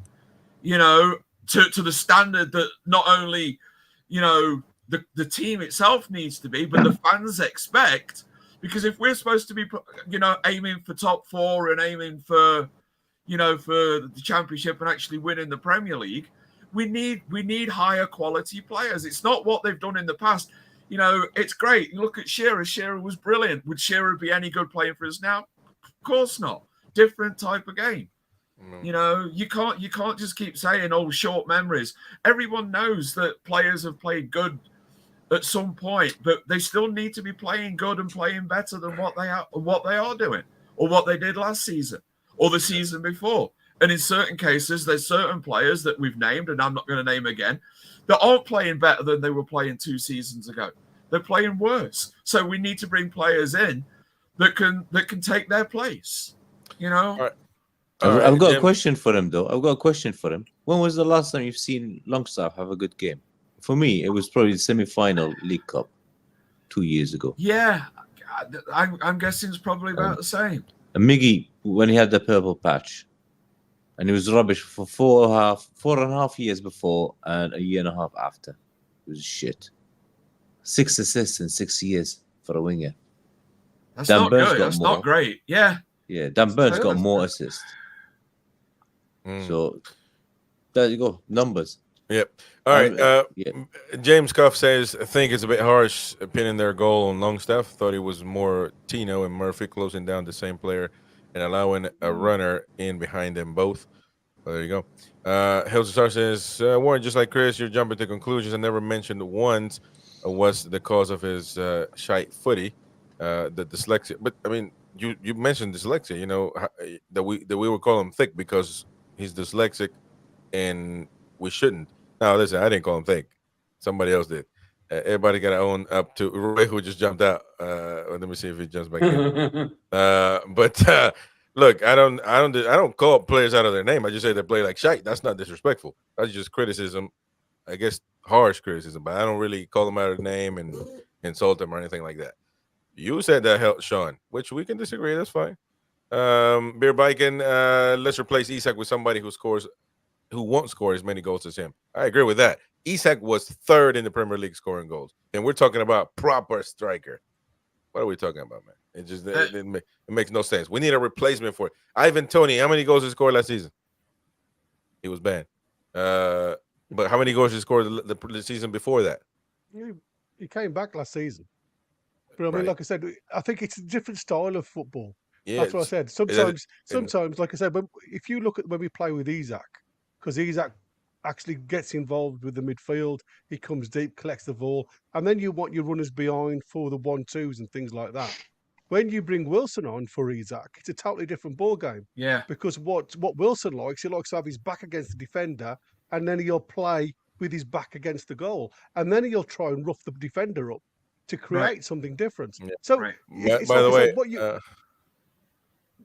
to the standard that not only, the team itself needs to be, but the fans expect, because if we're supposed to be, aiming for top 4 and aiming for, for the championship and actually winning the Premier League, we need higher quality players. It's not what they've done in the past. It's great. You look at Shearer. Shearer was brilliant. Would Shearer be any good playing for us now? Of course not. Different type of game. You can't just keep saying, oh, short memories. Everyone knows that players have played good at some point, but they still need to be playing good and playing better than what they are doing, or what they did last season or the season before. And in certain cases, there's certain players that we've named, and I'm not going to name again, that aren't playing better than they were playing 2 seasons ago. They're playing worse. So we need to bring players in that can take their place. You know. All right. I've got Jim. a question for him, though. I've got a question for him. When was the last time you've seen Longstaff have a good game? For me, it was probably the semi-final League Cup 2 years ago. Yeah, I'm guessing it's probably about the same. And Miggy, when he had the purple patch, and he was rubbish for 4.5 years before and a year and a half after. It was shit. 6 assists in 6 years for a winger. That's Dan not Burns good. got That's more. not great. Yeah. Yeah, Dan Burns got That's more good. assists. So there you go, numbers. Yep. All right. Yeah. James Cuff says, I think it's a bit harsh pinning their goal on Longstaff. Thought it was more Tino and Murphy closing down the same player and allowing a runner in behind them both. Well, there you go. Helsar says, Warren, just like Chris, you're jumping to conclusions. I never mentioned once what's the cause of his shite footy, the dyslexia. But I mean, you mentioned dyslexia. You know that we would call him thick because he's dyslexic, and we shouldn't. Now, listen, I didn't call him thick. Somebody else did. Everybody got to own up to Roy, who just jumped out. Let me see if he jumps back in. But look, I don't call players out of their name. I just say they play like shite. That's not disrespectful. That's just criticism. I guess harsh criticism, but I don't really call them out of their name and insult them or anything like that. You said that, Sean, which we can disagree. That's fine. Beer Biking, let's replace Isak with somebody who won't score as many goals as him. I agree with that. Isak was 3rd in the Premier League scoring goals, and we're talking about proper striker. What are we talking about, man? It makes no sense. We need a replacement for it. Ivan Toney, how many goals did he score last season? He was banned. But how many goals did he score the season before that? He came back last season. But I mean, like I said, I think it's a different style of football. Yeah, that's what I said. Sometimes, like I said, if you look at when we play with Isak, because Isak actually gets involved with the midfield, he comes deep, collects the ball, and then you want your runners behind for the 1-2s and things like that. When you bring Wilson on for Isak, it's a totally different ball game. Yeah. Because what Wilson likes, he likes to have his back against the defender, and then he'll play with his back against the goal, and then he'll try and rough the defender up to create something different. Yeah. So, Right. By the way,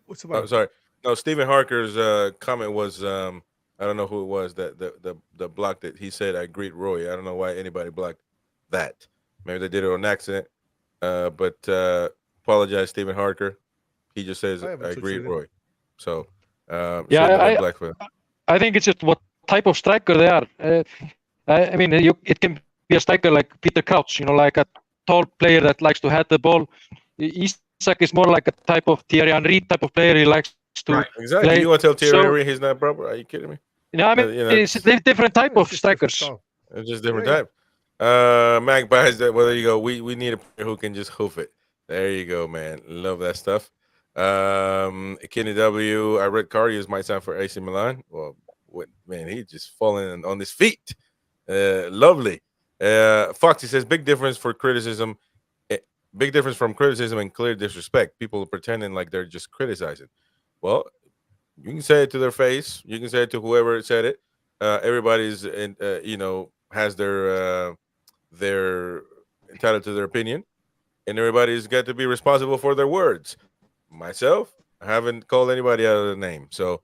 what's the matter? oh, sorry. No, Stephen Harker's comment was I don't know who it was that the block that he said I greet Roy. I don't know why anybody blocked that. Maybe they did it on accident. But apologize, Stephen Harker. He just says I greet Roy. So I think it's just what type of striker they are. I mean, it can be a striker like Peter Crouch, like a tall player that likes to head the ball. Isak is more like a type of Thierry Henry type of player. He likes to exactly. play. You want to tell Thierry Henry he's not proper? Are you kidding me? I mean, it's a different type of strikers. It's just different type. Magpies, there you go. We need a player who can just hoof it. There you go, man. Love that stuff. Kenny W. I read Karius might sign for AC Milan. Well, man, he's just falling on his feet. Lovely. Foxy says big difference from criticism and clear disrespect. People pretending like they're just criticizing. Well, you can say it to their face. You can say it to whoever said it. Everybody's has their entitled to their opinion, and everybody's got to be responsible for their words. Myself, I haven't called anybody out of the name. So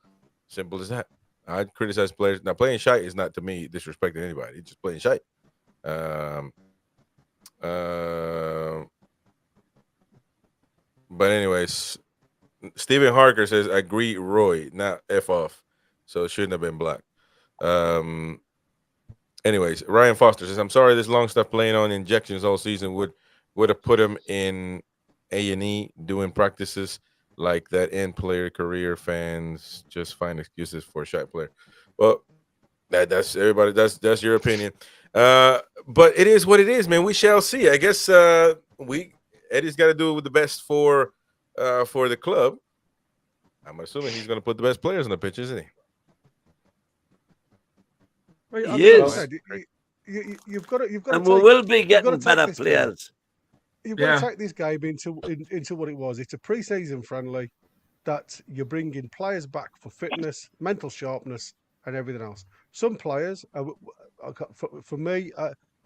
simple as that. I criticize players. Now, playing shite is not to me disrespecting anybody. It's just playing shite. But anyways, Stephen Harker says, I greet Roy, not F off. So it shouldn't have been blocked. Anyways, Ryan Foster says, I'm sorry this Longstaff playing on injections all season would have put him in A&E doing practices like that end player career. Fans just find excuses for a shot player. Well, that's everybody. That's your opinion. But it is what it is, man. We shall see. I guess Eddie's got to do it with the best for the club. I'm assuming he's going to put the best players on the pitch, isn't he? Yes. You've got to. And we will be getting better players. You've got to take this game into what it was. It's a pre-season friendly. that you're bringing players back for fitness, mental sharpness, and everything else. Some players, for me,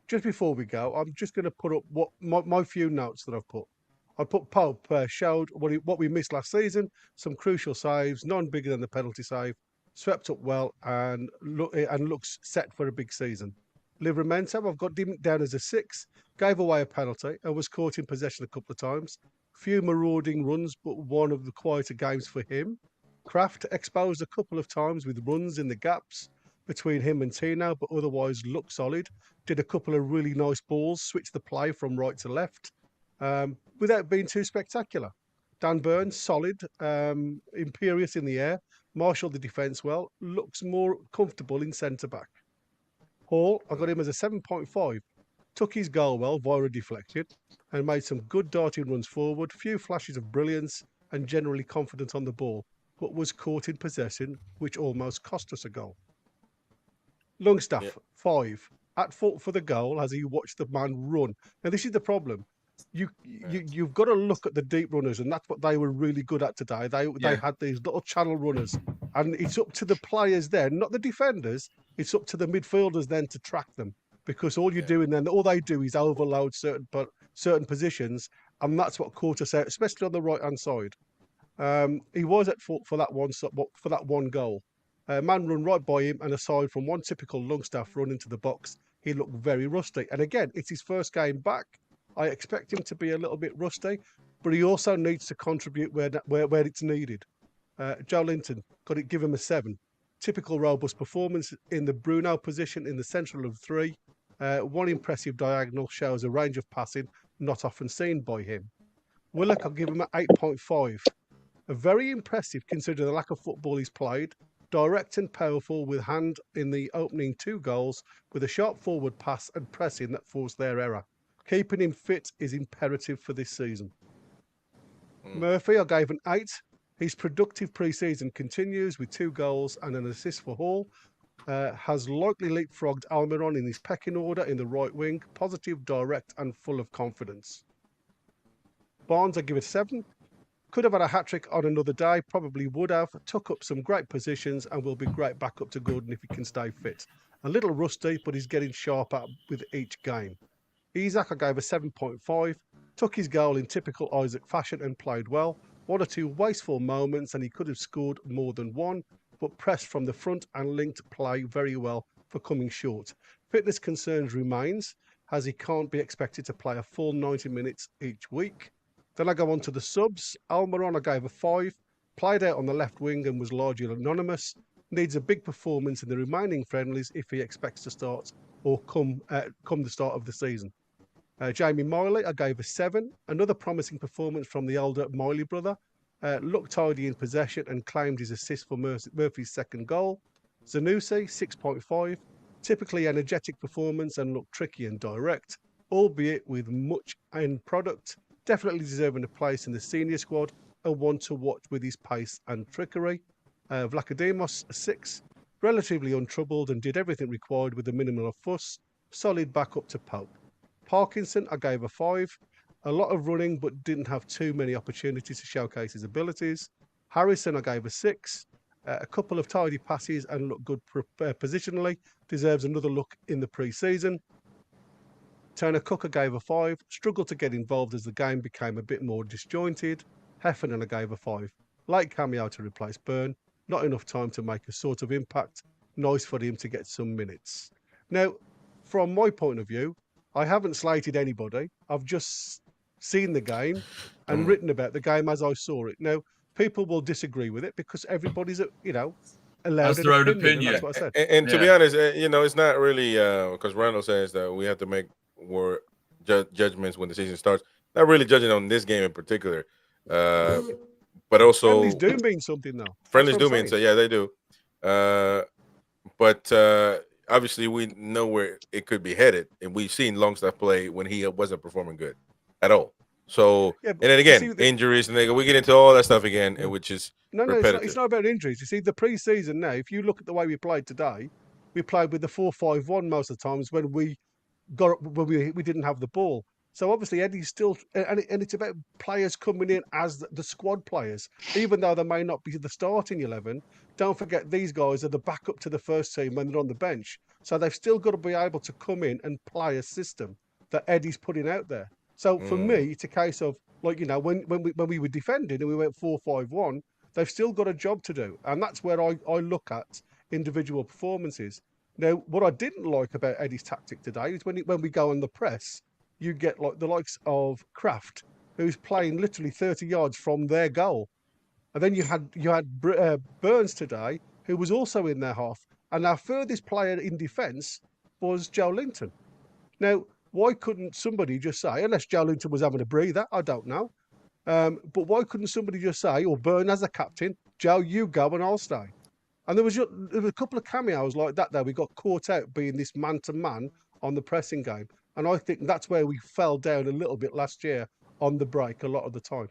just before we go, I'm just going to put up what my few notes that I've put. I put Pope showed what we missed last season, some crucial saves, none bigger than the penalty save, swept up well, and looks set for a big season. Livramento, I've got him down as a 6, gave away a penalty and was caught in possession a couple of times. Few marauding runs, but one of the quieter games for him. Kraft exposed a couple of times with runs in the gaps between him and Tino, but otherwise looked solid. Did a couple of really nice balls, switched the play from right to left, without being too spectacular. Dan Burns, solid, imperious in the air, marshalled the defence well, looks more comfortable in centre-back. Hall, I got him as a 7.5. Took his goal well via a deflection and made some good darting runs forward, few flashes of brilliance and generally confident on the ball, but was caught in possession, which almost cost us a goal. Longstaff, 5. At fault for the goal as he watched the man run. Now, this is the problem. You've got to look at the deep runners, and that's what they were really good at today. They had these little channel runners, and it's up to the players then, not the defenders. It's up to the midfielders then to track them, because all you're doing then, all they do is overload certain positions, and that's what caught us out, especially on the right hand side. He was at fault for that one goal. Man run right by him, and aside from one typical Longstaff run into the box, he looked very rusty. And again, it's his first game back. I expect him to be a little bit rusty, but he also needs to contribute where it's needed. Joe Linton, give him a 7. Typical robust performance in the Bruno position in the central of 3. One impressive diagonal shows a range of passing not often seen by him. Willock, I'll give him an 8.5. Very impressive considering the lack of football he's played. Direct and powerful with hand in the opening 2 goals with a sharp forward pass and pressing that forced their error. Keeping him fit is imperative for this season. Murphy, I gave an 8. His productive pre-season continues with 2 goals and an assist for Hall. Has likely leapfrogged Aliron in his pecking order in the right wing. Positive, direct and full of confidence. Barnes, I give it 7. Could have had a hat-trick on another day, probably would have. Took up some great positions and will be great backup to Gordon if he can stay fit. A little rusty, but he's getting sharper with each game. Isak, I gave a 7.5. Took his goal in typical Isak fashion and played well. 1 or 2 wasteful moments and he could have scored more than one, but pressed from the front and linked play very well for coming short. Fitness concerns remains, as he can't be expected to play a full 90 minutes each week. Then I go on to the subs. Almiron, I gave a 5. Played out on the left wing and was largely anonymous. Needs a big performance in the remaining friendlies if he expects to start or come the start of the season. Jamie Miley, I gave a 7. Another promising performance from the older Miley brother. Looked tidy in possession and claimed his assist for Murphy's second goal. Zanussi, 6.5. Typically energetic performance and looked tricky and direct, albeit with much end product. Definitely deserving a place in the senior squad and one to watch with his pace and trickery. Vlachodimos, a 6. Relatively untroubled and did everything required with a minimum of fuss. Solid backup to Pope. Parkinson, I gave a 5. A lot of running, but didn't have too many opportunities to showcase his abilities. Harrison, I gave a 6. A couple of tidy passes and looked good positionally. Deserves another look in the pre-season. Turner Cook, I gave a 5. Struggled to get involved as the game became a bit more disjointed. Heffernan, I gave a 5. Late cameo to replace Byrne. Not enough time to make a sort of impact. Nice for him to get some minutes. Now, from my point of view, I haven't slated anybody. I've just seen the game and written about the game as I saw it. Now, people will disagree with it because everybody's, allowed Has their own opinion. That's what I said. And to be honest, it's not really because Randall says that we have to make judgments when the season starts. Not really judging on this game in particular, but also friendlies do mean something though. Friendlies do mean so. Yeah, they do. But obviously, we know where it could be headed, and we've seen Longstaff play when he wasn't performing good at all. So, and then again, injuries, and we get into all that stuff again, which is repetitive. It's not about injuries. You see, the pre-season now, if you look at the way we played today, we played with the 4-5-1 most of the times when we didn't have the ball. So obviously Eddie's still, and it's about players coming in as the squad players, even though they may not be the starting 11. Don't forget these guys are the backup to the first team when they're on the bench. So they've still got to be able to come in and play a system that Eddie's putting out there. So for me, it's a case of like, you know, when we were defending and we went 4-5-1, they've still got a job to do, and that's where I look at individual performances. Now, what I didn't like about Eddie's tactic today is when we go on the press, you get like the likes of Kraft, who's playing literally 30 yards from their goal, and then you had Burns today, who was also in their half, and our furthest player in defence was Joe Linton. Now, why couldn't somebody just say, unless Joe Linton was having a breather, I don't know, but why couldn't somebody just say, or Burn as a captain, Joe, you go and I'll stay? And there was a couple of cameos like that there. We got caught out being this man-to-man on the pressing game. And I think that's where we fell down a little bit last year on the break a lot of the time.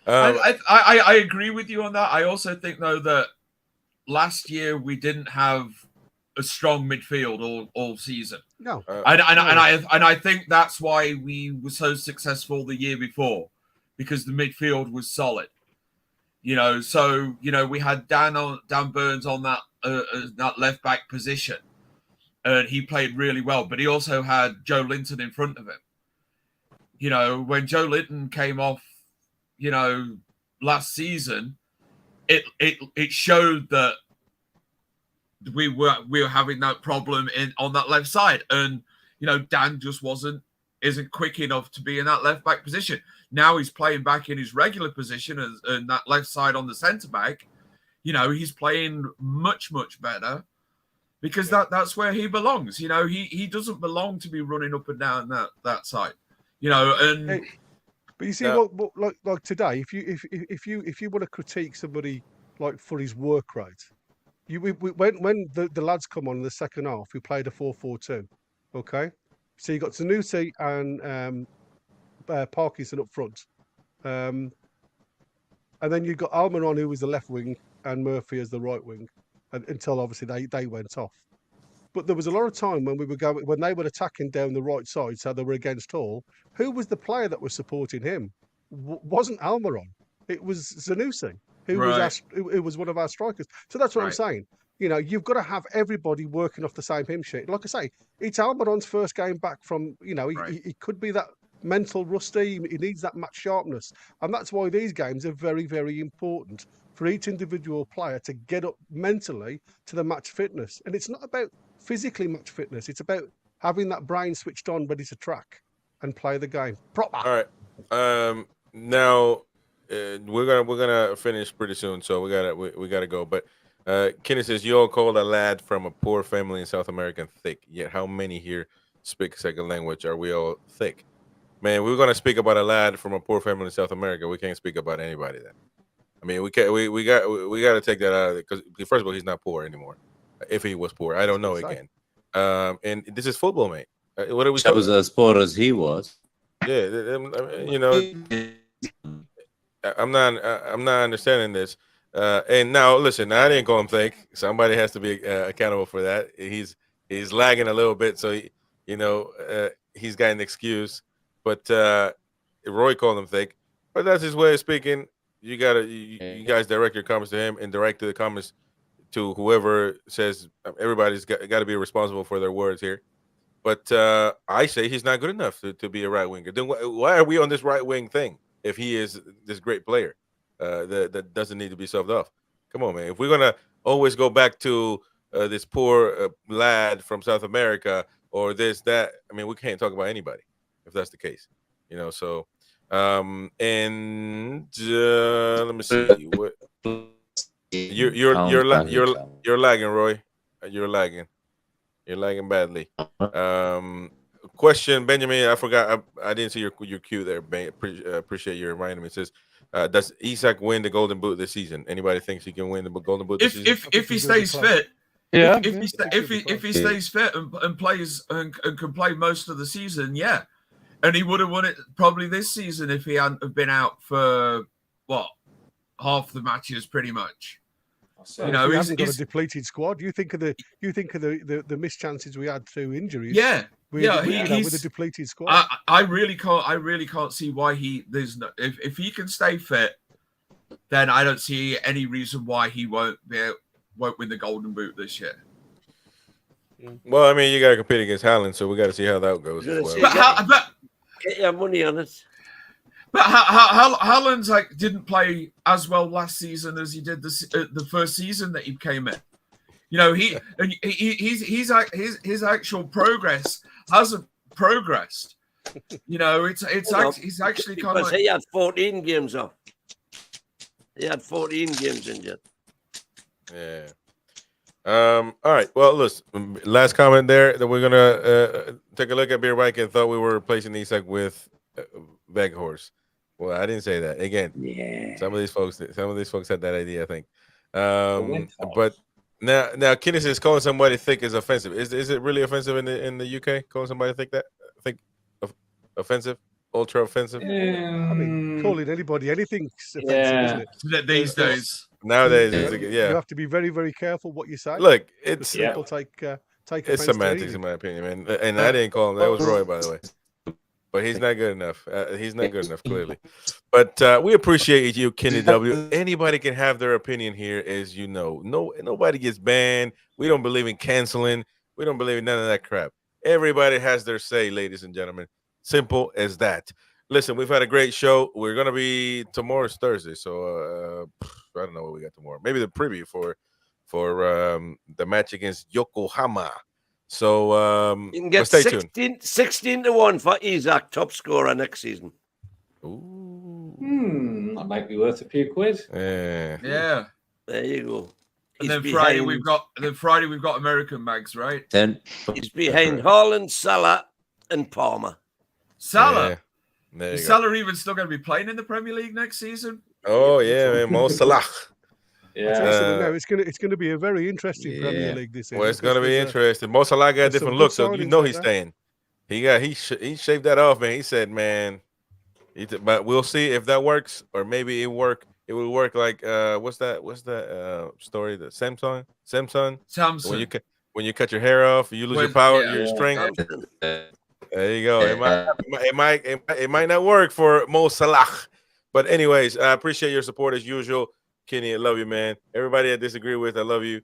I agree with you on that. I also think, though, that last year we didn't have a strong midfield all season. No. And I think that's why we were so successful the year before, because the midfield was solid. You know, so, you know, we had Dan Burns on that left back position, and he played really well, but he also had Joe Linton in front of him. You know, when Joe Linton came off, you know, last season, it showed that we were having that problem on that left side, and you know, Dan just isn't quick enough to be in that left back position. Now he's playing back in his regular position and that left side on the centre back. You know, he's playing much better because that's where he belongs. You know, he doesn't belong to be running up and down that side. You know, and but you see, like today, if you want to critique somebody like for his work rate, when the lads come on in the second half, we played a 4-4-2. Okay, so you got Zanussi and Parkinson up front, and then you got Almiron, who was the left wing, and Murphy as the right wing, until obviously they went off. But there was a lot of time when they were attacking down the right side, so they were against Hall. Who was the player that was supporting him? Wasn't Almiron. It was Zanussi, who was one of our strikers. So that's what I'm saying. You know, you've got to have everybody working off the same hymn sheet. Like I say, it's Almiron's first game back from, you know, he could be that mental rusty. He needs that match sharpness. And that's why these games are very, very important for each individual player to get up mentally to the match fitness. And it's not about physically match fitness. It's about having that brain switched on, ready to track and play the game proper. All right. Now we're gonna finish pretty soon, so we gotta go. But Kenny says you all called a lad from a poor family in South America thick. Yet how many here speak a second language? Are we all thick? Man, we're gonna speak about a lad from a poor family in South America. We can't speak about anybody then. I mean, we got to take that out of it, because first of all, he's not poor anymore. If he was poor, I don't know again. And this is football, mate. What are we? That was as poor as he was. Yeah, you know, I'm not understanding this. And now, listen, I didn't call him thick. Somebody has to be accountable for that. He's lagging a little bit, so he's got an excuse. But Roy called him thick. But that's his way of speaking. You guys direct your comments to him and direct the comments to whoever says. Everybody's got to be responsible for their words here. But I say he's not good enough to be a right winger. Then why are we on this right wing thing if he is this great player that doesn't need to be subbed off? Come on, man. If we're gonna always go back to this poor lad from South America or this, that, I mean, we can't talk about anybody if that's the case, you know. So let me see what you're lagging, Roy. You're lagging badly. Question, Benjamin. I forgot. I didn't see your cue there. Appreciate you reminding me. It says, does Isak win the Golden Boot this season? Anybody thinks he can win the Golden Boot this season? If he stays fit, yeah. If he stays fit and plays and can play most of the season, yeah. And he would have won it probably this season if he hadn't have been out for half the matches, pretty much. So, he hasn't got a depleted squad. You think of the missed chances we had through injuries. Yeah, with a depleted squad. I really can't see why there's no if he can stay fit, then I don't see any reason why he won't win the Golden Boot this year. Well, I mean, you got to compete against Haaland, so we got to see how that goes as well. Get your money on it. But Haaland's didn't play as well last season as he did the first season that he came in. You know, his actual progress hasn't progressed. You know, he's actually kind of he had 14 games off. He had 14 games injured. Yeah. All right. Well, listen. Last comment there that we're gonna take a look at Beer Bike and thought we were replacing Isak with Weghorst. Well, I didn't say that. Again, some of these folks had that idea, I think. But now Kenneth is calling somebody thick is offensive. Is it really offensive in the UK? Calling somebody think offensive, ultra offensive? I mean, calling anybody anything's offensive, isn't it? These days. Nowadays, you have to be very, very careful what you say. Look, it's people take it's semantics in my opinion, man. And I didn't call him. That was Roy, by the way. But he's not good enough. He's not good enough, clearly. But we appreciate you, Kenny W. Anybody can have their opinion here, as you know. Nobody gets banned. We don't believe in canceling. We don't believe in none of that crap. Everybody has their say, ladies and gentlemen. Simple as that. Listen, we've had a great show. We're gonna be tomorrow's Thursday, so I don't know what we got tomorrow. Maybe the preview for the match against Yokohama. So you can get 16 to 1 for Isak, top scorer next season. Ooh. That might be worth a few quid. Yeah. There you go. And then Friday we've got American Mags, right? Then he's behind Haaland, Salah, and Palmer. Salah. Yeah. Is Salah even still going to be playing in the Premier League next season? Oh yeah, man, Mo Salah. Yeah, it's going to be a very interesting Premier League this year. Well, it's going to be interesting. Mo Salah got a different look, so you know he's staying. He shaved that off, man. He said, man. But we'll see if that works, or maybe it work. It will work like what's that story? The Samson. When you cut your hair off, you lose your power, your strength. There you go. It might not work for Mo Salah, but anyways, I appreciate your support as usual, Kenny. I love you, man. Everybody I disagree with, I love you.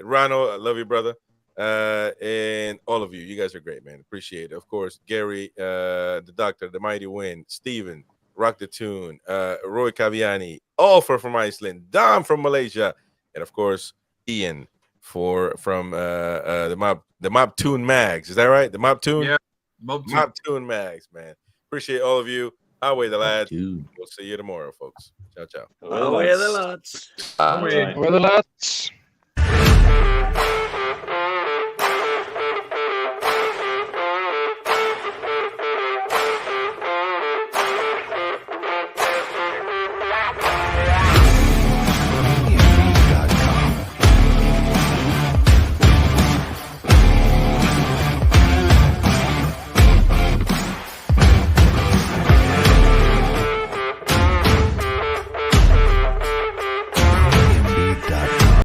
Ronald, I love you, brother. And all of you, you guys are great, man. Appreciate it. Of course, Gary, the Doctor, the Mighty Win, Steven, Rock the Tune, Roy Caviani, all from Iceland, Dom from Malaysia, and of course Ian from the Mob Tune Mags. Is that right? The Mob Tune? Yeah. Mob Tune Mags, man. Appreciate all of you. Away the lads. We'll see you tomorrow, folks. Ciao, ciao. Away the lads. Away the lads.